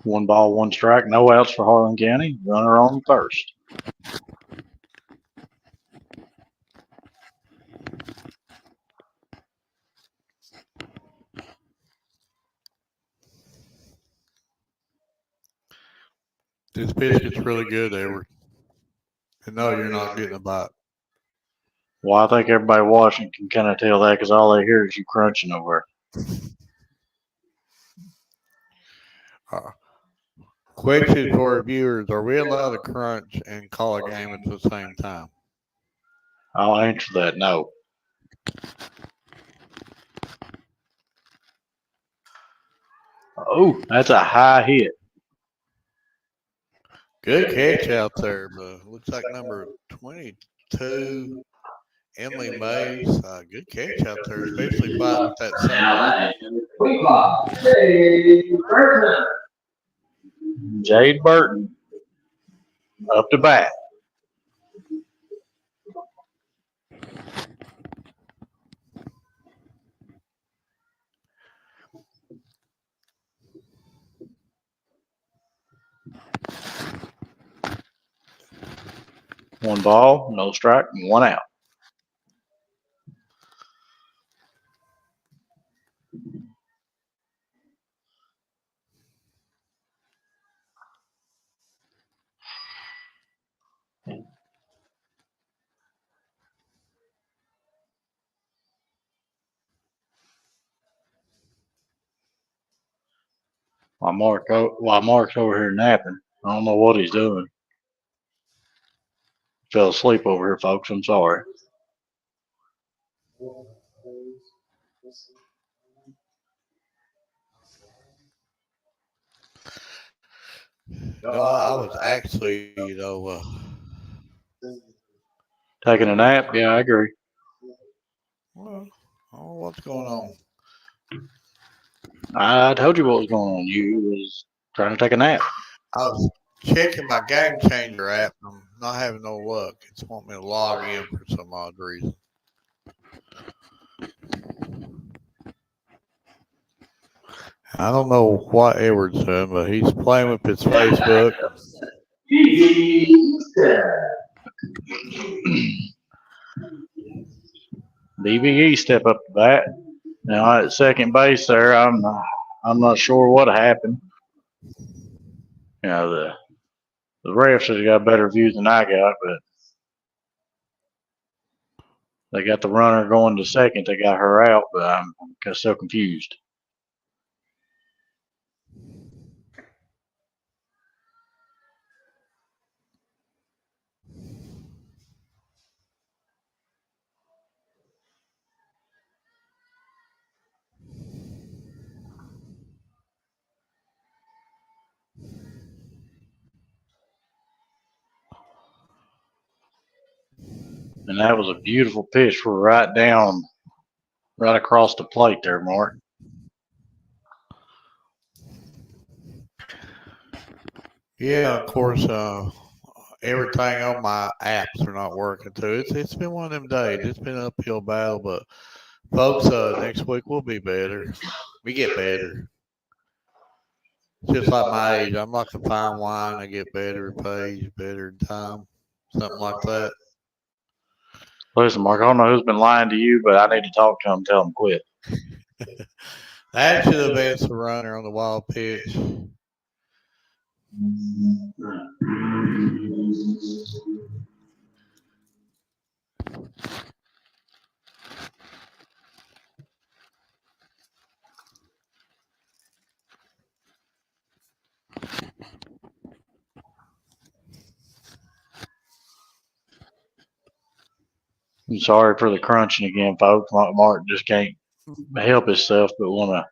One ball, one strike, no outs for Harlan County. Runner on first. This biscuit's really good, Edward. And no, you're not getting a bite. Well, I think everybody watching can kind of tell that because all they hear is you crunching over. Question for our viewers: are we allowed to crunch and call a game at the same time? I'll answer that no. Oh, that's a high hit. Good catch out there, but looks like number 22, Emily Mays. Good catch out there, especially fighting with that sunlight. Jade Burton up to bat. One ball, no strike, and one out. While Mark's over here napping, I don't know what he's doing. Fell asleep over here, folks. I'm sorry. No, I was actually, Taking a nap? Yeah, I agree. well, I don't know what's going on. I told you what was going on. You was trying to take a nap. I was checking my game changer app. I'm not having no luck. It's wanting me to log in for some odd reason. I don't know what Edward's doing, but he's playing with his Facebook. DBE step up to bat. Now at second base there, I'm not sure what happened. You know, the refs have got a better view than I got, but they got the runner going to second. They got her out, but I'm still confused. And that was a beautiful pitch for right across the plate there, Mark. Yeah, of course. Everything on my apps are not working too. It's been one of them days. It's been an uphill battle, but folks, next week will be better. We get better. Just like my age, I'm like a fine wine. I get better page, better time, something like that. Listen, Mark, I don't know who's been lying to you, but I need to talk to him and tell him quit. That should have been the runner on the wild pitch. I'm sorry for the crunching again, folks. Mark just can't help himself but want to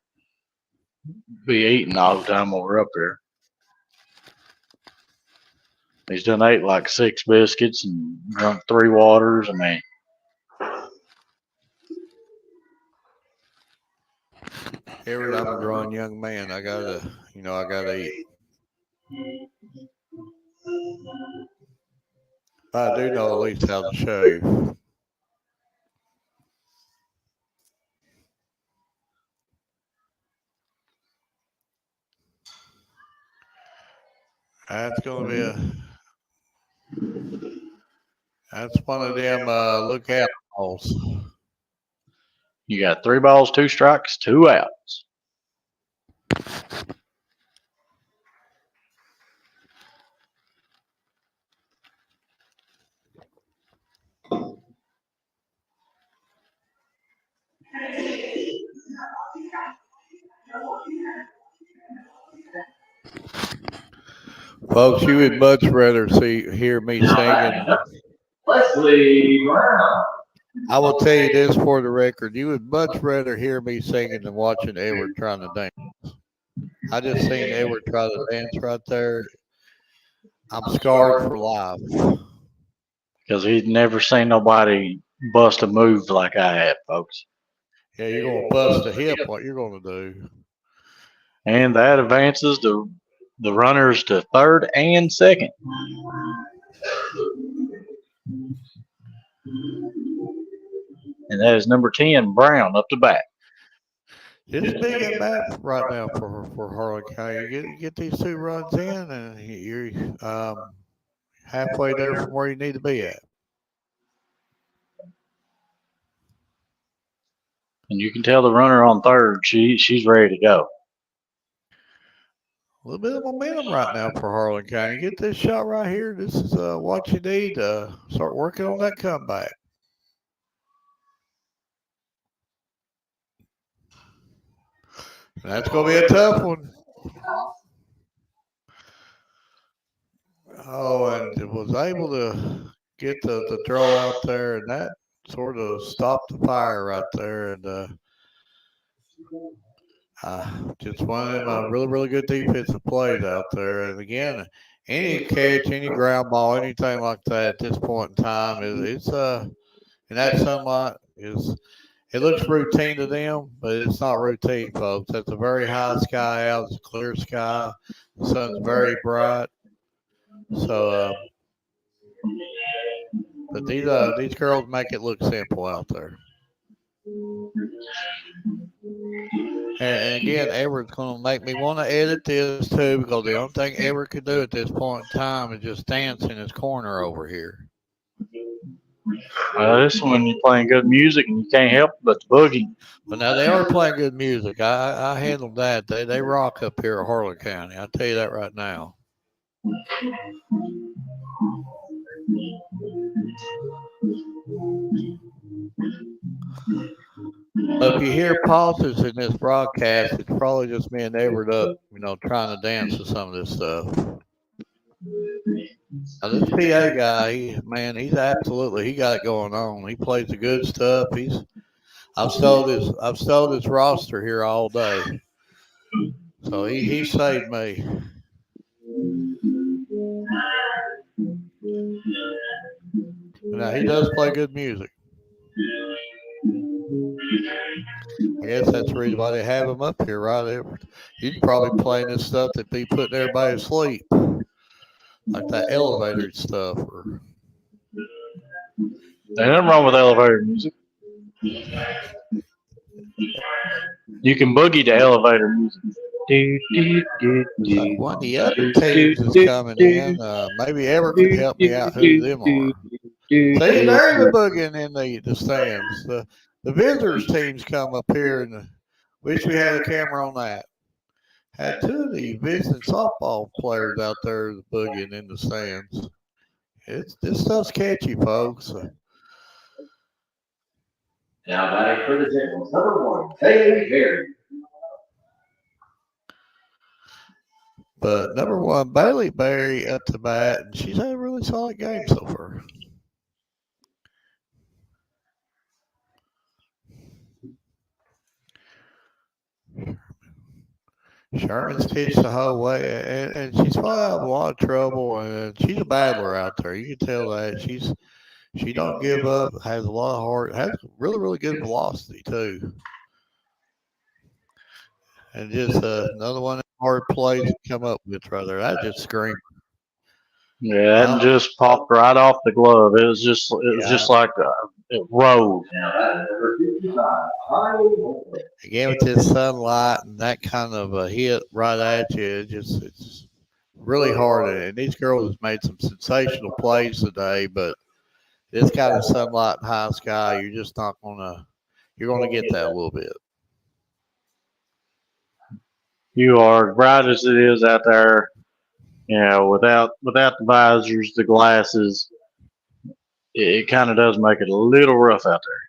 be eating all the time while we're up here. He's done ate like 6 biscuits and drunk 3 waters. I mean, Every I'm a grown young man. I gotta eat. But I do know at least how to shave. That's gonna be that's one of them look out balls. you got 3 balls, 2 strikes, 2 outs. Folks, you would much rather hear me singing. Leslie Brown. I will tell you this for the record: you would much rather hear me singing than watching Edward trying to dance. I just seen Edward try to dance right there. I'm scarred for life. Because he'd never seen nobody bust a move like I have, folks. Yeah, you're gonna bust a hip. What you're gonna do? And that advances the runners to third and second. And that is number 10, Brown, up to bat. It's big at bat right now for Harlan County. You get these 2 runs in, and you're halfway there from where you need to be at. And you can tell the runner on third, she's ready to go. A little bit of momentum right now for Harlan County. Get this shot right here. This is what you need to start working on that comeback. That's going to be a tough one. Oh, and it was able to get the throw out there, and that sort of stopped the fire right there. And just one of them really, really good defensive plays out there. And again, any catch, any ground ball, anything like that at this point in time is in that sunlight is It looks routine to them, but it's not routine, folks. That's a very high sky out. It's a clear sky. The sun's very bright. So, but these girls make it look simple out there. And again, Everett's going to make me want to edit this too, because the only thing Everett could do at this point in time is just dance in his corner over here. This is when you're playing good music and you can't help but the boogie. But now they are playing good music. I handled that. They rock up here at Harlan County. I'll tell you that right now. If you hear pauses in this broadcast, it's probably just me and Everett up, trying to dance to some of this stuff. Now this PA guy, he's absolutely, he got it going on. He plays the good stuff. I've stole his roster here all day. So he saved me. Now he does play good music. I guess that's the reason why they have him up here, right? He's probably playing this stuff that be putting everybody to sleep, like that elevator stuff. There's nothing wrong with elevator music. You can boogie to elevator music. Like one of the other teams is coming in. Maybe Everett can help me out who them are. See, they're even boogieing in the stands. The visitors teams come up here, and wish we had a camera on that. Had two of the visiting softball players out there boogieing in the stands. This stuff's catchy, folks. Now batting for the Generals, number 1, Bailey Berry. But number 1, Bailey Berry up to bat, and she's had a really solid game so far. Sherman's pitched the whole way, and she's probably out of a lot of trouble, and she's a battler out there. You can tell that. She don't give up, has a lot of heart, has really, really good velocity, too. And just another one of the hard plays to come up with right there. That just screamed. Yeah, that just popped right off the glove. It was just like it rolled. Again, with this sunlight and that kind of a hit right at you, it's really hard. And these girls have made some sensational plays today, but this kind of sunlight and high sky, you're just not you're gonna get that a little bit. You are bright as it is out there. Without the visors, the glasses, it kind of does make it a little rough out there.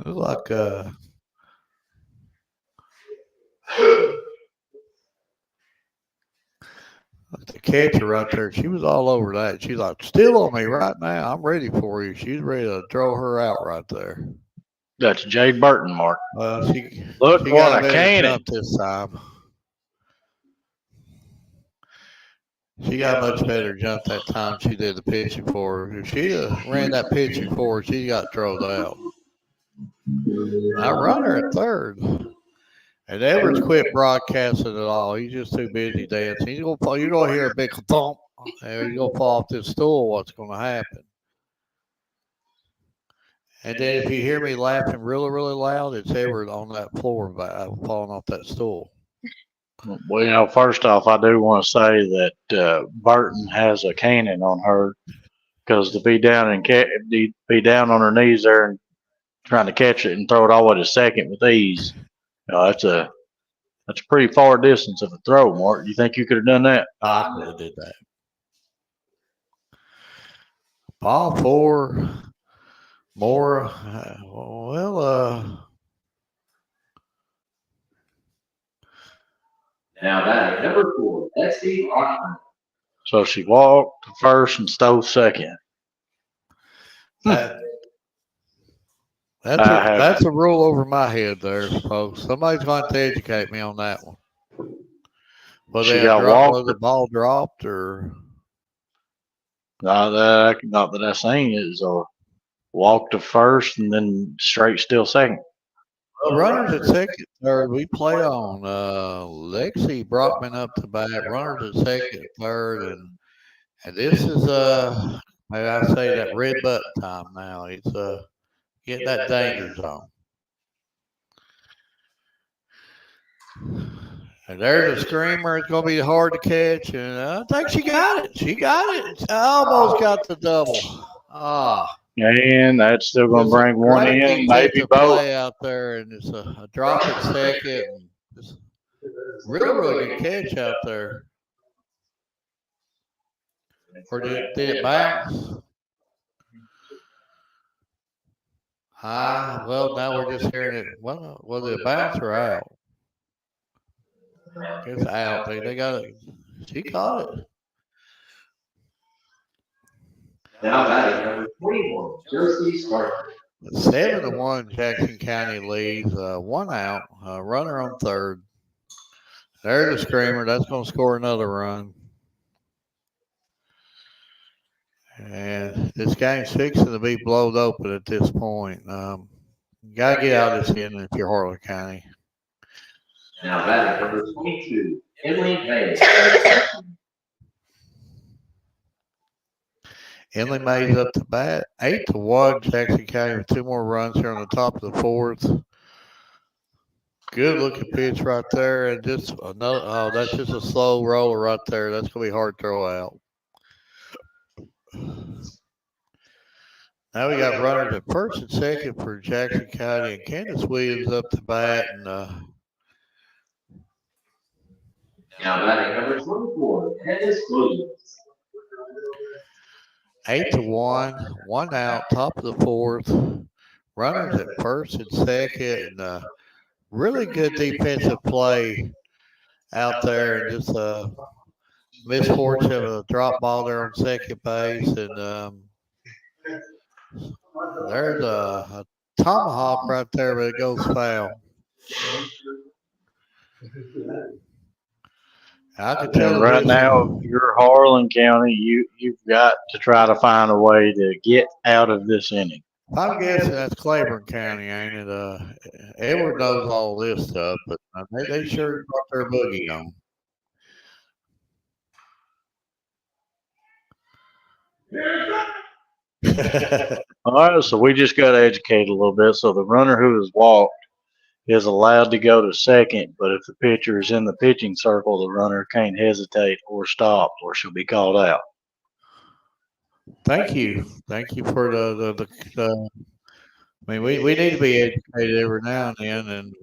It was like the catcher right there, she was all over that. She's like, still on me right now. I'm ready for you. She's ready to throw her out right there. That's Jade Burton, Mark. She what got a cannon this time. She got a much better jump that time she did the pitching for her. If she ran that pitching for her, she got thrown out. I run her at third. And Everett's quit broadcasting at all. He's just too busy dancing. You're gonna hear a big thump, and you're gonna fall off this stool. What's gonna happen? And then if you hear me laughing really, really loud, it's Everett on that floor falling off that stool. Well, first off, I do want to say that Burton has a cannon on her, because to be down on her knees there and trying to catch it and throw it all the way to second with ease, that's a pretty far distance of a throw, Mark. You think you could have done that? I could have did that. Ball 4. More, Now that number 4, Esty Austin. So she walked to first and stole second. That's a rule over my head there, folks. Somebody's going to educate me on that one. Whether the ball dropped or not that I seen it. So walk to first and then straight still second. Well, runners at second, third, we play on. Lexi Brockman up to bat. Runners at second, third, and this is may I say that red button time now. It's getting that danger zone. And there's a screamer. It's going to be hard to catch. And I think she got it. She got it. Almost got the double. And that's still going to bring one in, maybe both. Play out there, and it's a drop at second. And it's really good catch out there. Or did it bounce? Well, now we're just hearing it. Well, was it a bounce or out? It's out. They got it. She caught it. Now batting number 21, Josie Sparker. 7-1 Jackson County leads. One out. Runner on third. There's a screamer. That's going to score another run. And this game's fixing to be blowed open at this point. You got to get out of this inning if you're Harlan County. Now batting number 22, Emily Mays. Emily Mays up to bat. 8-1 Jackson County with 2 more runs here on the top of the fourth. Good looking pitch right there. And just another, that's just a slow roller right there. That's going to be hard to throw out. Now we got runners at first and second for Jackson County, and Candace Williams up to bat. And now batting number 24, Candace Williams. 8-1, one out, top of the fourth. Runners at first and second, and really good defensive play out there, and just misfortune of a drop ball there on second base, and there's a tomahawk right there, but it goes foul. I can tell right now, if you're Harlan County, you've got to try to find a way to get out of this inning. I'm guessing that's Claiborne County, ain't it? Edward knows all this stuff, but they sure got their boogie on. All right, so we just got to educate a little bit. So the runner who has walked is allowed to go to second, but if the pitcher is in the pitching circle, the runner can't hesitate or stop, or she'll be called out. Thank you for the I mean, we need to be educated every now and then, and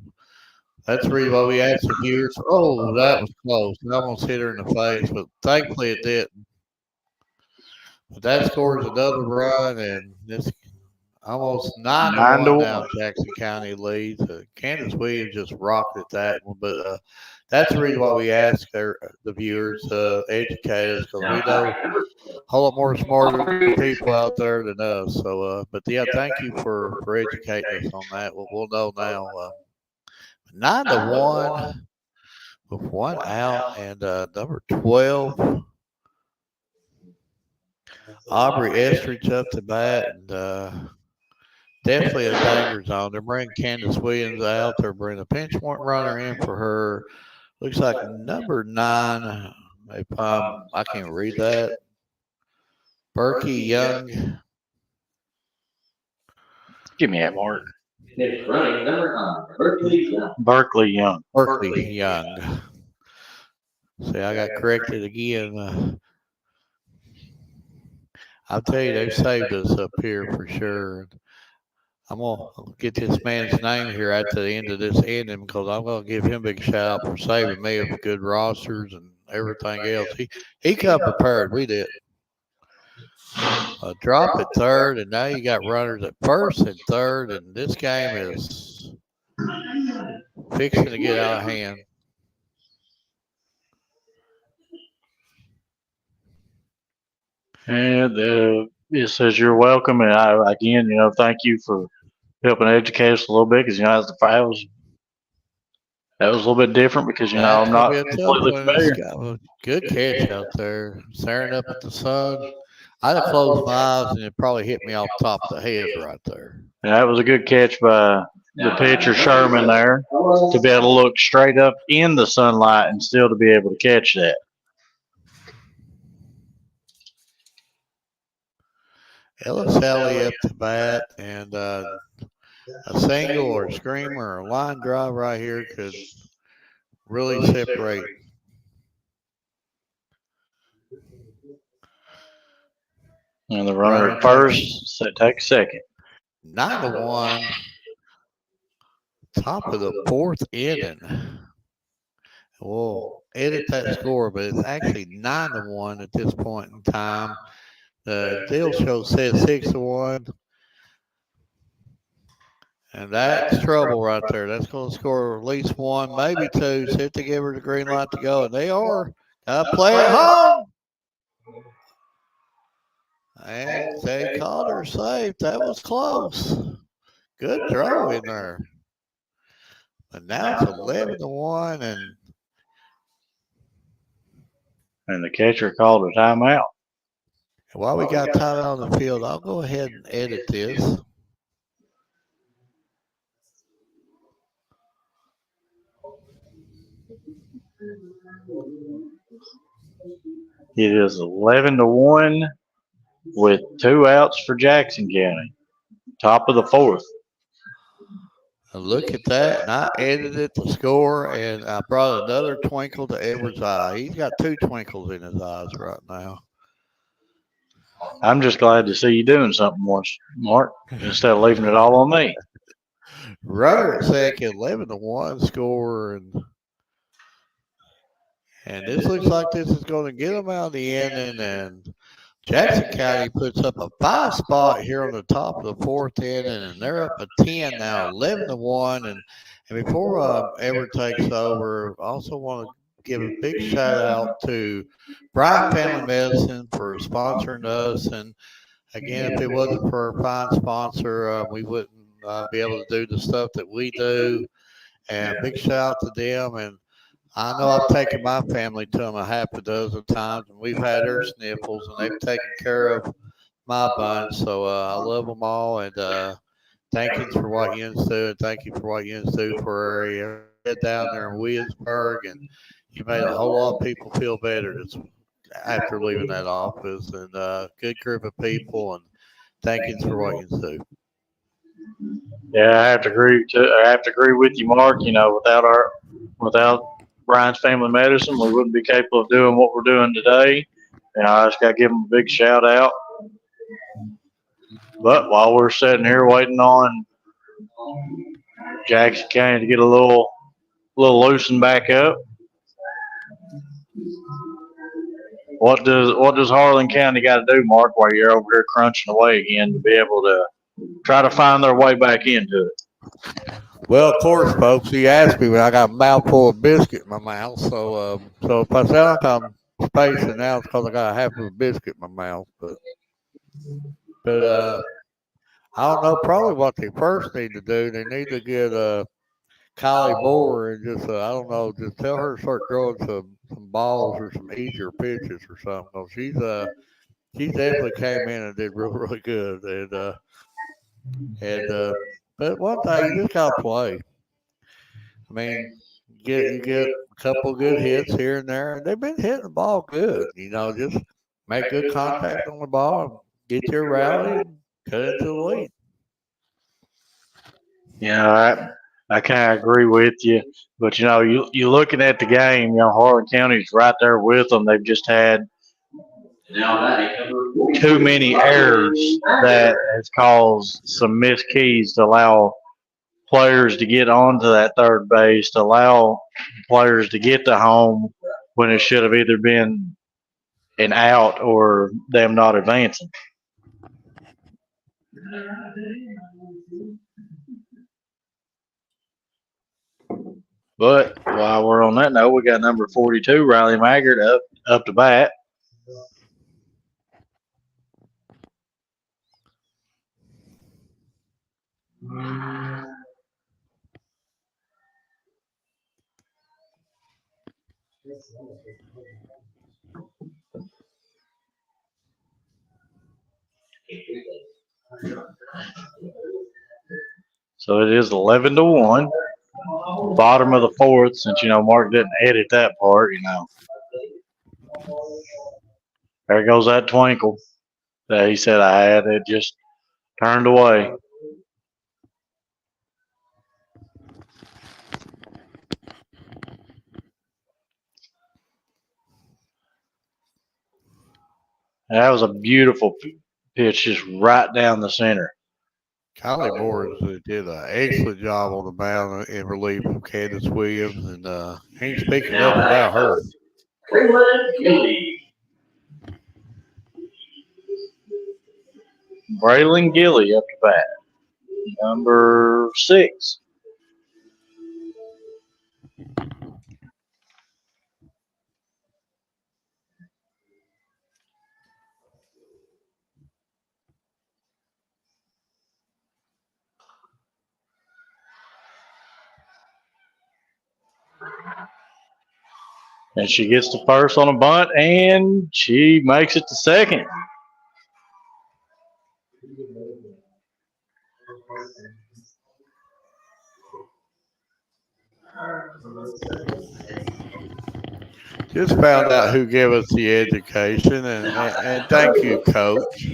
that's the reason why we ask the viewers. Oh, that was close. I almost hit her in the face, but thankfully it didn't. But that scores another run, and this almost 9-1 now Jackson County leads. Candace Williams just rocked at that one, but that's the reason why we ask the viewers, educate us, because we know a whole lot more smarter people out there than us. So, but yeah, thank you for educating us on that. We'll know now. 9-1 with one out, and number 12. Aubrey Estridge up to bat, and definitely a danger zone. They're bringing Candace Williams out. They're bringing a pinch point runner in for her. Looks like number 9. I can't read that. Berkey Young. Give me that, Mark. It's running number 9, Berkeley Young. Berkeley Young. Berkeley Young. See, I got corrected again. I'll tell you, they've saved us up here for sure. I'm going to get this man's name here at the end of this inning, because I'm going to give him a big shout out for saving me of good rosters and everything else. He come prepared. We did. A drop at third, and now you got runners at first and third, and this game is fixing to get out of hand. And it says you're welcome, and I again, thank you for helping educate us a little bit, because that was a little bit different, because I'm not completely familiar. Good catch out there, staring up at the sun. I'd have closed my eyes and it probably hit me off the top of the head right there. That was a good catch by the pitcher Sherman there to be able to look straight up in the sunlight and still to be able to catch that. Ellis Alley up to bat, and a single or a screamer or a line drive right here could really separate. And the runner at first take second. 9-1, top of the fourth inning. We'll edit that score, but it's actually 9-1 at this point in time. The deal show says 6-1. And that's trouble right there. That's going to score at least one, maybe two. Set to give her the green light to go. And they are. Play at home. And they called her safe. That was close. Good throw in there. But now it's 11-1. And the catcher called a timeout. While we got time out on the field, I'll go ahead and edit this. It is 11-1 with 2 outs for Jackson County. Top of the fourth. And look at that. And I edited the score, and I brought another twinkle to Edward's eye. He's got 2 twinkles in his eyes right now. I'm just glad to see you doing something once, Mark, instead of leaving it all on me. Runner at second, 11-1 score, and this looks like this is going to get them out of the inning. And Jackson County puts up a 5 spot here on the top of the fourth inning, and they're up a 10 now, 11-1. And before Edward takes over, I also want to give a big shout out to Brian Family Medicine for sponsoring us. And again, if it wasn't for our fine sponsor, we wouldn't be able to do the stuff that we do. And big shout out to them. And I know I've taken my family to them a half a dozen times, and we've had their sniffles, and they've taken care of my bunch. So I love them all, and thank you for what you do, and thank you for what you do for our area. Head down there in Williamsburg, and you made a whole lot of people feel better after leaving that office. And good group of people, and thank you for what you do. Yeah, I have to agree with you, Mark. You know, without Brian's Family Medicine, we wouldn't be capable of doing what we're doing today. And I just got to give them a big shout out. But while we're sitting here waiting on Jackson County to get a little loosened back up, what does Harlan County got to do, Mark, while you're over here crunching away again to be able to try to find their way back into it? Well, of course, folks, he asked me when I got a mouthful of biscuit in my mouth. So if I sound like I'm spacing now, it's because I got a half of a biscuit in my mouth. But I don't know. Probably what they first need to do, they need to get Kylie Moore and just I don't know, just tell her to start throwing some balls or some easier pitches or something. She definitely came in and did really good. But one thing, you just gotta play. I mean, you get a couple good hits here and there, and they've been hitting the ball good. You know, just make good contact on the ball, and get your rally, and cut into the lead. Yeah, I kind of agree with you. But you know, you looking at the game. You know, Harlan County's right there with them. They've just had too many errors that has caused some missed keys to allow players to get onto that third base, to allow players to get to home when it should have either been an out or them not advancing. But while we're on that note, we got number 42, Riley Maggard, up to bat. So it is 11-1. Bottom of the fourth, since Mark didn't edit that part. There goes that twinkle that he said I had. It just turned away. That was a beautiful pitch, just right down the center. Kylie Moore did an excellent job on the mound in relief of Candace Williams, and ain't speaking enough about her. Braylon Gilly up to bat, number 6. And she gets to first on a bunt, and she makes it to second. Just found out who gave us the education, and thank you, Coach.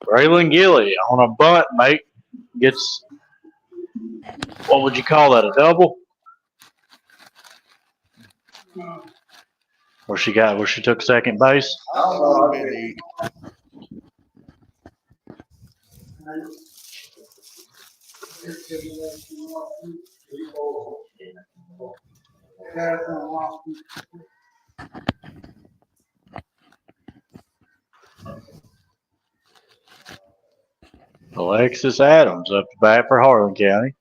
Braylon Gilly on a bunt, mate, gets, what would you call that, a double? Where she took second base? Alexis Adams up to bat for Harlan County.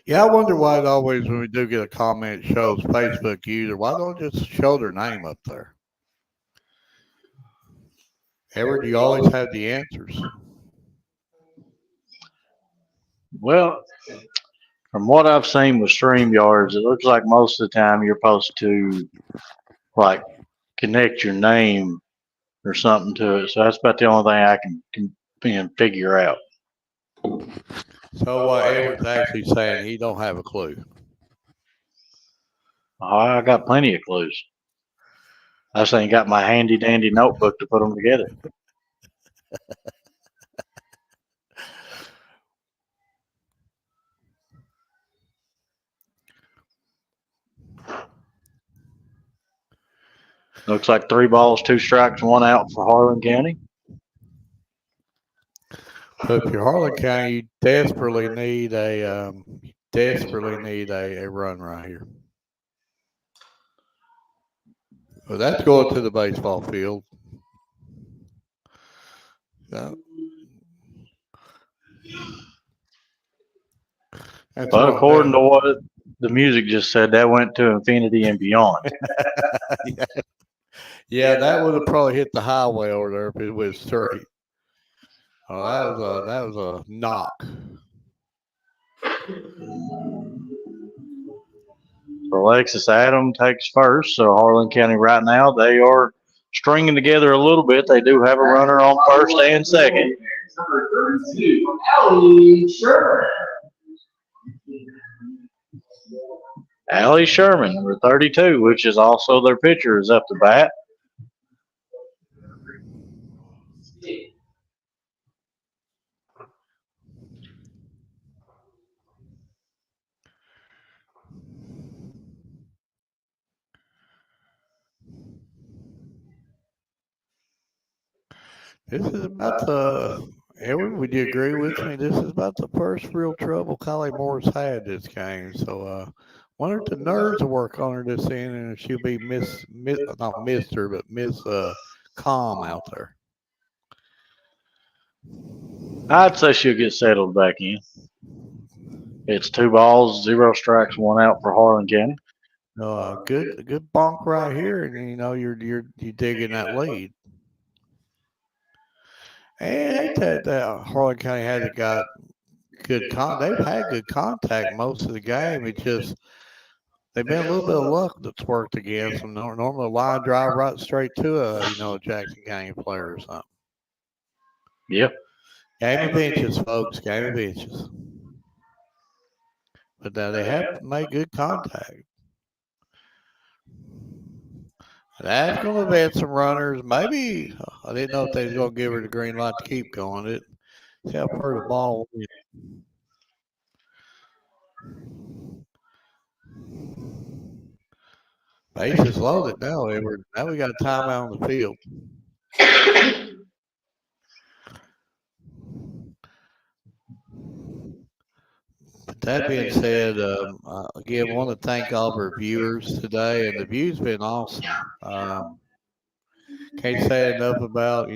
Yeah, I wonder why it always, when we do get a comment, shows Facebook user. Why don't it just show their name up there? Ever, do you always have the answers? Well, from what I've seen with StreamYards, it looks like most of the time you're supposed to connect your name or something to it. So that's about the only thing I can figure out. So what Edward's actually saying, he don't have a clue. I got plenty of clues. I just ain't got my handy dandy notebook to put them together. Looks like 3 balls, 2 strikes, 1 out for Harlan County. So if you're Harlan County, you desperately need a run right here. Well, that's going to the baseball field. But according to what the music just said, that went to infinity and beyond. Yeah, that would have probably hit the highway over there if it was straight. Oh, that was a knock. So Alexis Adams takes first. So Harlan County right now, they are stringing together a little bit. They do have a runner on first and second. Number 32, Allie Sherman. Allie Sherman, number 32, which is also their pitcher, is up to bat. This is about the, Edward, would you agree with me? This is about the first real trouble Kylie Moore's had this game. So, wonder if the nerves will work on her this inning, and if she'll be not Mr., but Miss Calm out there. I'd say she'll get settled back in. It's 2 balls, 0 strikes, 1 out for Harlan County. Good bonk right here, and you're digging that lead. And that Harlan County hasn't got good they've had good contact most of the game. It just they've been a little bit of luck that's worked against them. Normally, a line drive right straight to a Jackson County player or something. Yeah. Game of inches, folks. Game of inches. But they have made good contact. That's going to advance some runners. Maybe I didn't know if they was going to give her the green light to keep going. See how far the ball went. Bases loaded now, Edward. Now we got a timeout on the field. But that being said, again, want to thank all of our viewers today, and the view's been awesome. Can't say enough about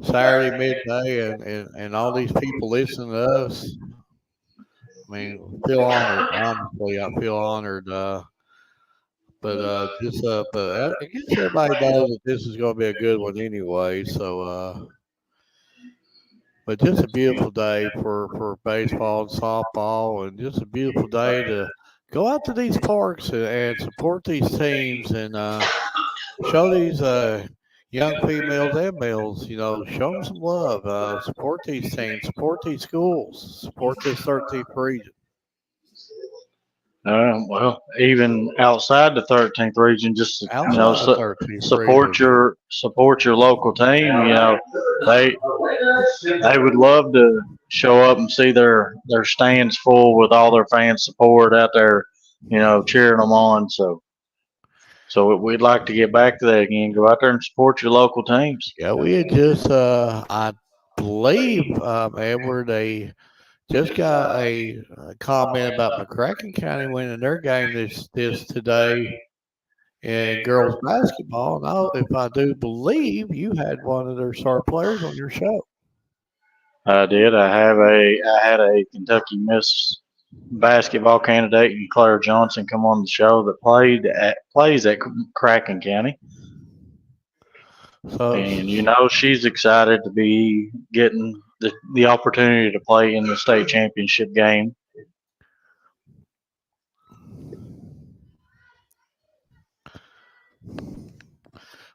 Saturday midday and all these people listening to us. I mean, feel honored. Honestly, I feel honored. But I guess everybody knows that this is going to be a good one anyway. So, but just a beautiful day for baseball and softball, and just a beautiful day to go out to these parks and support these teams and show these young females and males, show them some love. Support these teams, support these schools, support this 13th region. Well, even outside the 13th region, just Outside the 13th support your local team. They would love to show up and see their stands full with all their fan support out there, cheering them on. So we'd like to get back to that again. Go out there and support your local teams. Yeah, we had just, I believe, Edward, just got a comment about McCracken County winning their game this today in girls basketball. Now, if I do believe you had one of their star players on your show. I did. I had a Kentucky Miss basketball candidate and Claire Johnson come on the show that plays at Cracken County. So, and she's excited to be getting the opportunity to play in the state championship game.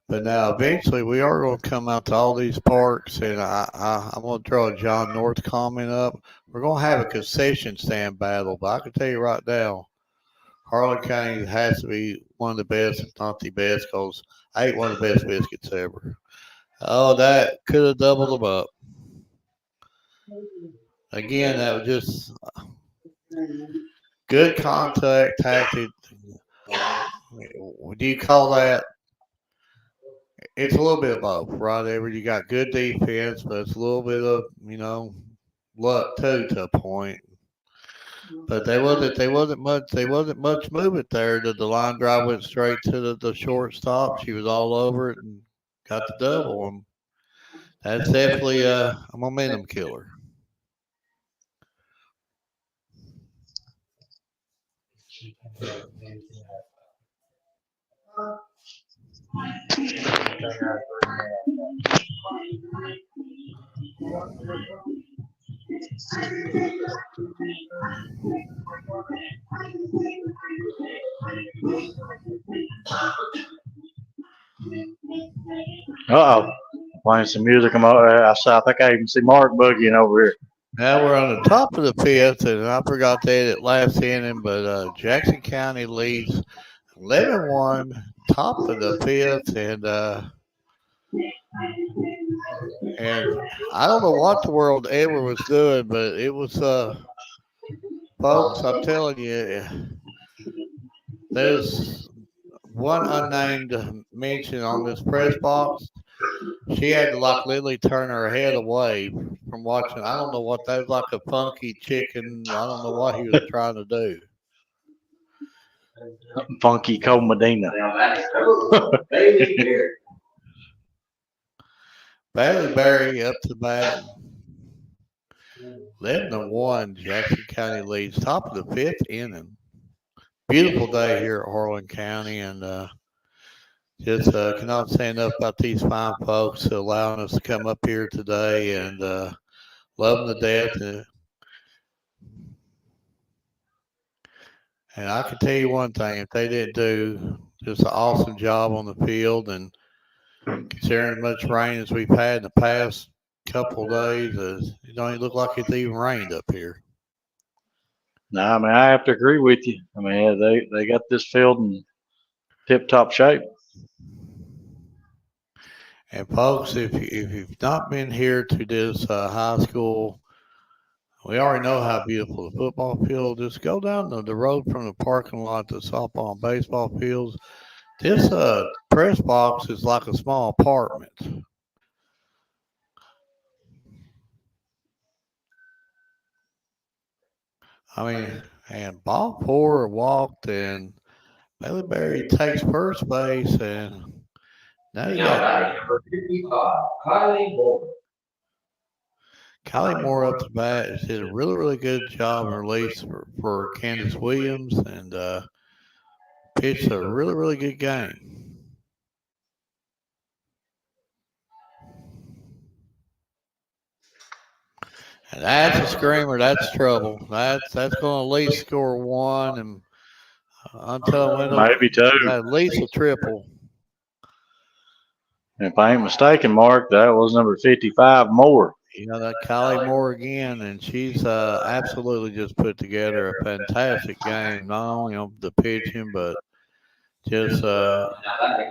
But now eventually we are going to come out to all these parks, and I'm going to throw a John North comment up. We're going to have a concession stand battle, but I can tell you right now, Harlan County has to be one of the best, if not the best, because I ate one of the best biscuits ever. Oh, that could have doubled them up. Again, that was just good contact tactic. Do you call that? It's a little bit of both, right? You got good defense, but it's a little bit of luck too to a point. But they wasn't much movement there. The line drive went straight to the shortstop. She was all over it and got the double. And that's definitely a momentum killer. Playing some music. I think I even see Mark boogieing over here. Now we're on the top of the fifth, and I forgot to edit last inning, but Jackson County leads 11-1, top of the fifth, and I don't know what the world Edward was doing, but it was, folks, I'm telling you, there's one unnamed mention on this press box. She had to literally turn her head away from watching. I don't know what that was, like a funky chicken. I don't know what he was trying to do. Funky Cole Medina. Bailey Berry up to bat. 11-1, Jackson County leads, top of the fifth inning. Beautiful day here at Harlan County, and just cannot say enough about these fine folks allowing us to come up here today, and love them to death. And I can tell you one thing: if they didn't do just an awesome job on the field, and considering as much rain as we've had in the past couple of days, it don't even look like it's even rained up here. No, I mean I have to agree with you. I mean they got this field in tip top shape. And folks, if you've not been here to this high school, we already know how beautiful the football field. Just go down the road from the parking lot to softball and baseball fields. This press box is like a small apartment. I mean, and ball four walked, and Bailey Berry takes first base, and now you Now got batting number 55, Kylie Moore. Callie Moore up to bat. Has did a really good job in release for Candace Williams, and pitched a really good game. And that's a screamer. That's trouble. That's going to at least score one, and until Wendell Maybe two. at least a triple. If I ain't mistaken, Mark, that was number 55 more. You know that Kylie Moore again, and she's absolutely just put together a fantastic game. Not only on the pitching, but just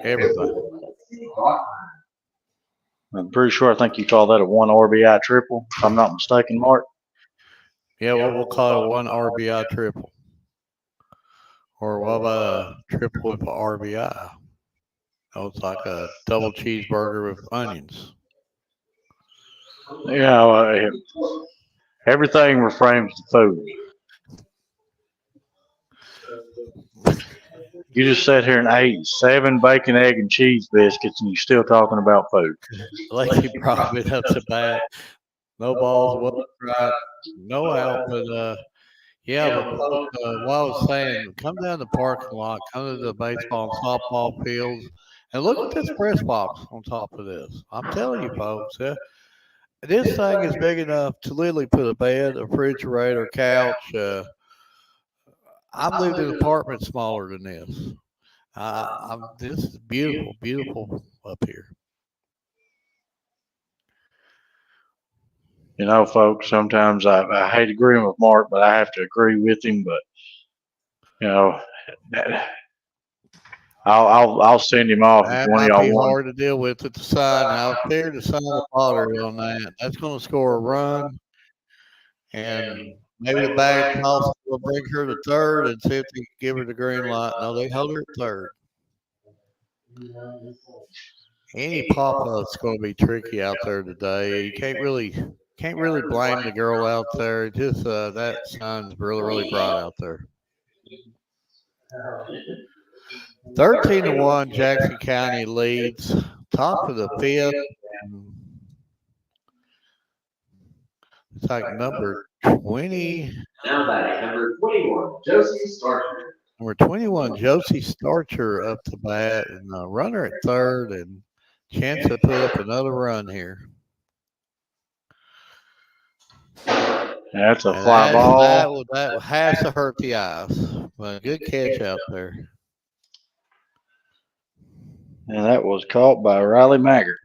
everything. I'm pretty sure I think you call that a one RBI triple, if I'm not mistaken, Mark. Yeah, what we'll call it one RBI triple, or what about a triple with a RBI? Oh, it's like a double cheeseburger with onions. Yeah, everything reframes to food. You just sat here and ate 7 bacon, egg, and cheese biscuits, and you're still talking about food. Lacey brought it up to bat. No balls, well right, no out, but yeah, but folks, what I was saying, come down the parking lot, come to the baseball and softball fields, and look at this press box on top of this. I'm telling you, folks, this thing is big enough to literally put a bed, a refrigerator, couch. I've lived in an apartment smaller than this. This is beautiful up here. You know, folks, sometimes I hate agreeing with Mark, but I have to agree with him. But you know, I'll send him off if That one of might y'all be want. hard to deal with at the side. Now, there the side of water on that. That's going to score a run, and maybe the bag toss will bring her to third and see if they can give her the green light. No, they held her at third. Any pop up's going to be tricky out there today. You can't really blame the girl out there. Just that sun's really bright out there. 13-1, Jackson County leads. Top of the fifth. It's like number 20. Now batting number 21, Josie Starcher. Number 21, Josie Starcher up to bat, and a runner at third, and chance to put up another run here. That's a fly ball. That has to hurt the eyes. But good catch out there. And that was caught by Riley Maggart.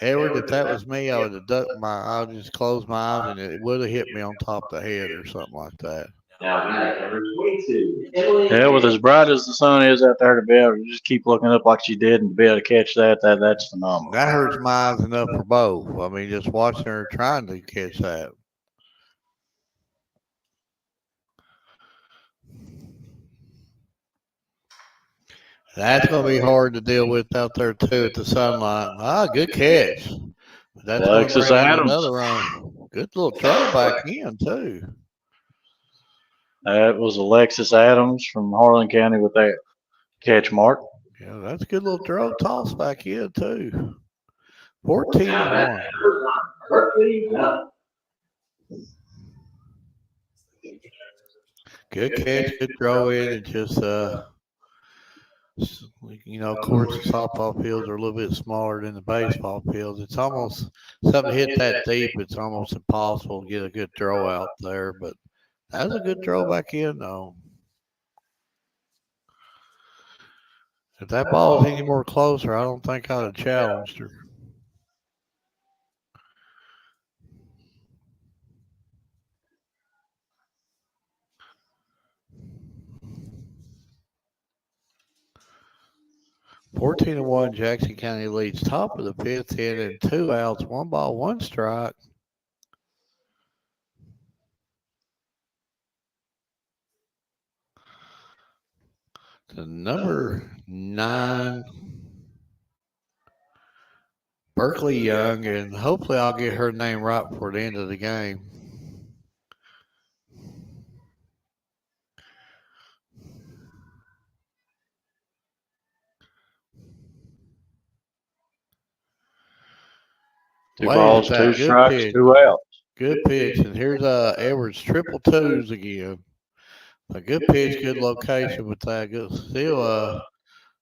Edward, if that was me, I would have ducked I would just close my eyes, and it would have hit me on top of the head or something like that. Now batting number 22, Emily. Yeah, with as bright as the sun is out there to be able to just keep looking up like she did and to be able to catch that's phenomenal. That hurts my eyes enough for both. I mean, just watching her trying to catch that. That's going to be hard to deal with out there, too, at the sunlight. Good catch. That's Alexis bring in Adams. another run. Good little throw back in, too. That was Alexis Adams from Harlan County with that catch, Mark. Yeah, that's a good little throw toss back in, too. 14-1. Berkeley Young. Good catch, good throw in, and just, of course, the softball fields are a little bit smaller than the baseball fields. It's almost something hit that deep. It's almost impossible to get a good throw out there. But that was a good throw back in, though. If that ball was any more closer, I don't think I'd have challenged her. Fourteen to 1, Jackson County leads top of the fifth inning, 2 outs, 1 ball, 1 strike. The number 9, Berkeley Young, and hopefully I'll get her name right before the end of the game. Two balls, 2 strikes, 2 outs. Good pitch, and here's Edwards triple twos again. A good pitch, good location with that. Good. Still,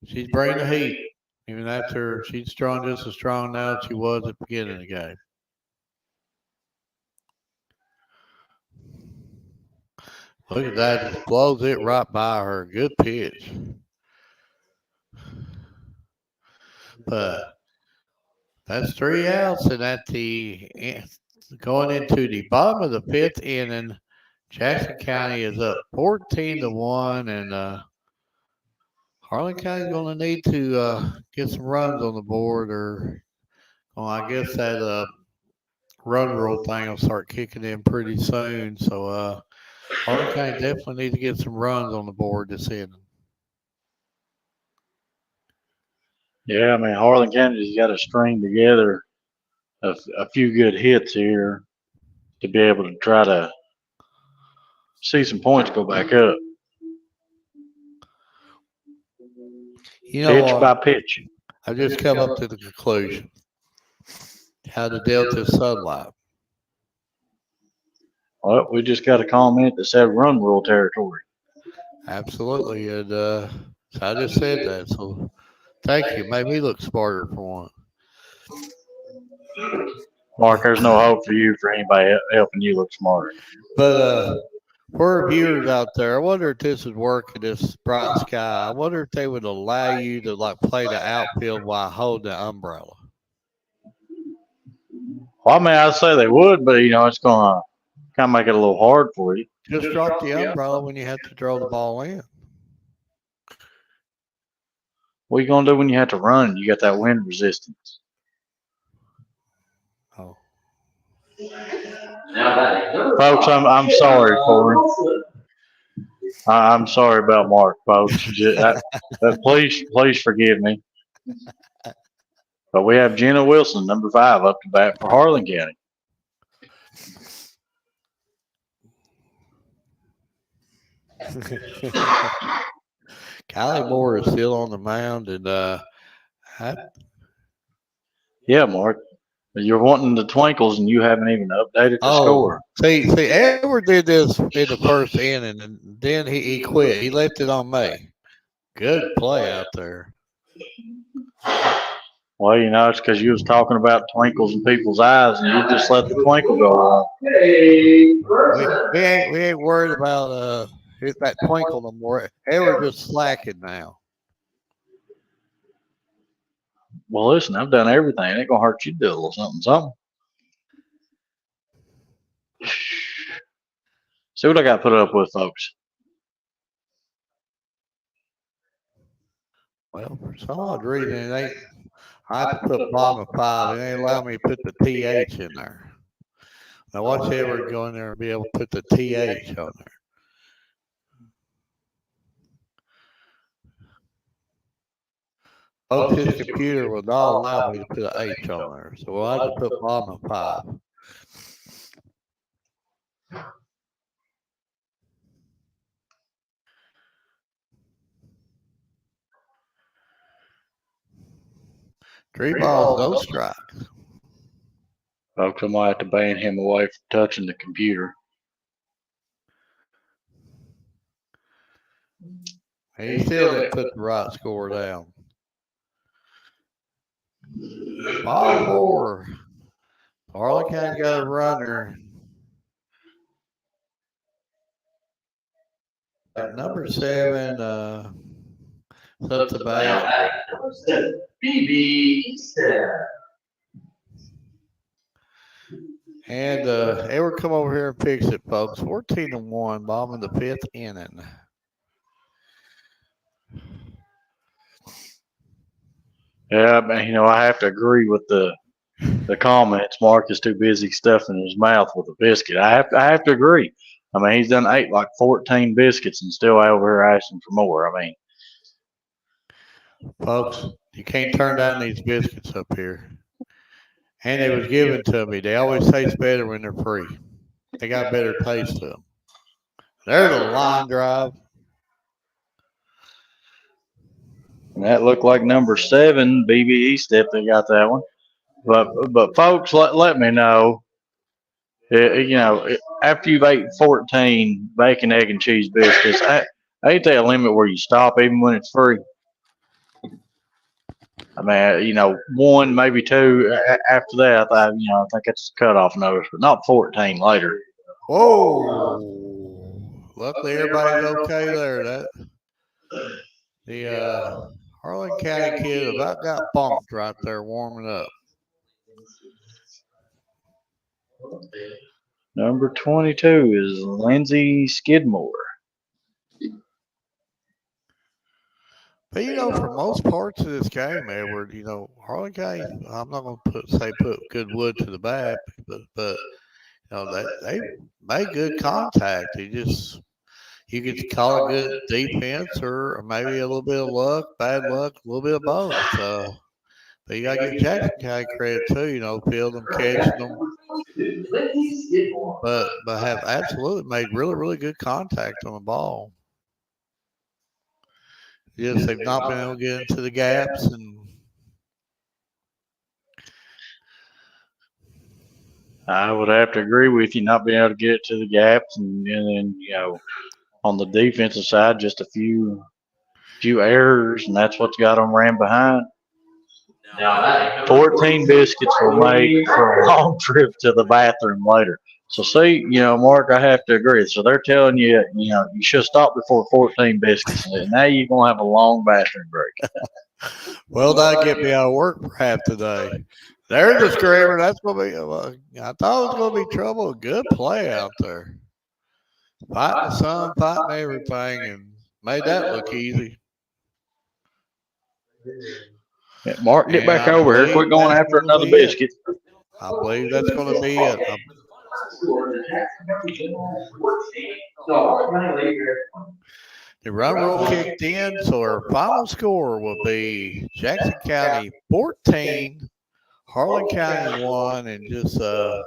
she's bringing the heat. Even after she's strong, just as strong now as she was at the beginning of the game. Look at that, just blows it right by her. Good pitch. But that's 3 outs, and at the going into the bottom of the fifth inning, Jackson County is up 14 to 1, and Harlan County is going to need to get some runs on the board, or I guess that run rule thing will start kicking in pretty soon. So Harlan County definitely needs to get some runs on the board this inning. Yeah, I mean, Harlan County's got to string together a few good hits here to be able to try to see some points go back up. Pitch by pitch. I've just come up to the conclusion how the Delta is sunlight. Well, we just got a comment that said run rule territory. Absolutely, and so I just said that. So thank you. Made me look smarter for one. Mark, there's no hope for you for anybody helping you look smarter. But for our viewers out there, I wonder if this would work in this bright sky. I wonder if they would allow you to play the outfield while holding the umbrella. Well, I mean, I'd say they would, but it's gonna kind of make it a little hard for you. Just drop the umbrella when you have to throw the ball in. What are you gonna do when you have to run? You got that wind resistance. Oh. Folks, I'm sorry for him. I'm sorry about Mark, folks. Please forgive me. But we have Jenna Wilson, number 5, up to bat for Harlan County. Kylie Moore is still on the mound, and yeah, Mark. You're wanting the twinkles, and you haven't even updated the score. See, Edward did this in the first inning, and then he quit. He left it on me. Good play out there. Well, it's because you was talking about twinkles in people's eyes, and you just let the twinkle go on. We ain't worried about that twinkle no more. Edward just slacking now. Well, listen, I've done everything. It ain't gonna hurt you to do a little something. See what I got to put up with, folks. Well, for some odd reason, I have to put bottom of 5. It ain't allow me to put the TH in there. Now watch Edward go in there and be able to put the TH on there. Folks, his computer will not allow me to put an H on there, so we'll have to put bottom of 5. Three balls, no strikes. Folks, I might have to ban him away from touching the computer. He still didn't put the right score down. Ball 4. Harlan County got a runner. At number 7, Up to bat. Number 7, BB Easton. And Edward come over here and fix it, folks. 14-1, bottom of the 5th inning. Yeah, man, I have to agree with the comments. Mark is too busy stuffing his mouth with a biscuit. I have to agree. I mean, he's done ate like 14 biscuits and still out over here asking for more. I mean, Folks, you can't turn down these biscuits up here. And they was given to me. They always taste better when they're free. They got better taste to them. There's a line drive. and that looked like number 7, BBE step. They got that one. But folks, let me know. After you've ate 14 bacon, egg, and cheese biscuits, ain't there a limit where you stop even when it's free? I mean, 1, maybe 2. After that, I think that's a cutoff notice, but not 14 later. Whoa! Luckily, everybody's okay there. The Harlan County kid about got bumped right there warming up. Number 22 is Lindsey Skidmore. But for most parts of this game, Edward, Harlan County, I'm not going to put good wood to the bat, but they made good contact. You could call it good defense or maybe a little bit of luck, bad luck, a little bit of both. But you got to give Jackson County credit too, fielding them, catching them, but have absolutely made really, really good contact on the ball. Yes, they've not been able to get into the gaps and. I would have to agree with you, not being able to get it to the gaps, and then on the defensive side, just a few errors, and that's what's got them ran behind. 14 biscuits will make for a long trip to the bathroom later. So see, Mark, I have to agree. So they're telling you, you should stop before 14 biscuits, and now you're gonna have a long bathroom break. Well, that'll get me out of work for half today. There's a screamer. That's gonna be. I thought it was gonna be trouble. Good play out there. Fighting the sun, fighting everything, and made that look easy. Yeah, Mark, get back over here. Quit going after another biscuit. I believe that's going to be it. The run rule kicked in, so our final score will be Jackson County 14, Harlan County 1, and just a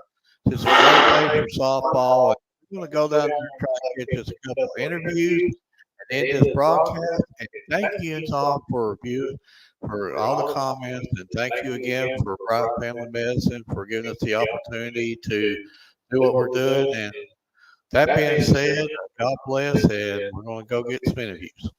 great day for softball. We're going to go down there and try to get just a couple of interviews and end this broadcast. And thank you all for all the comments, and thank you again for Bright Family Medicine for giving us the opportunity to do what we're doing. And that being said, God bless, and we're going to go get some interviews.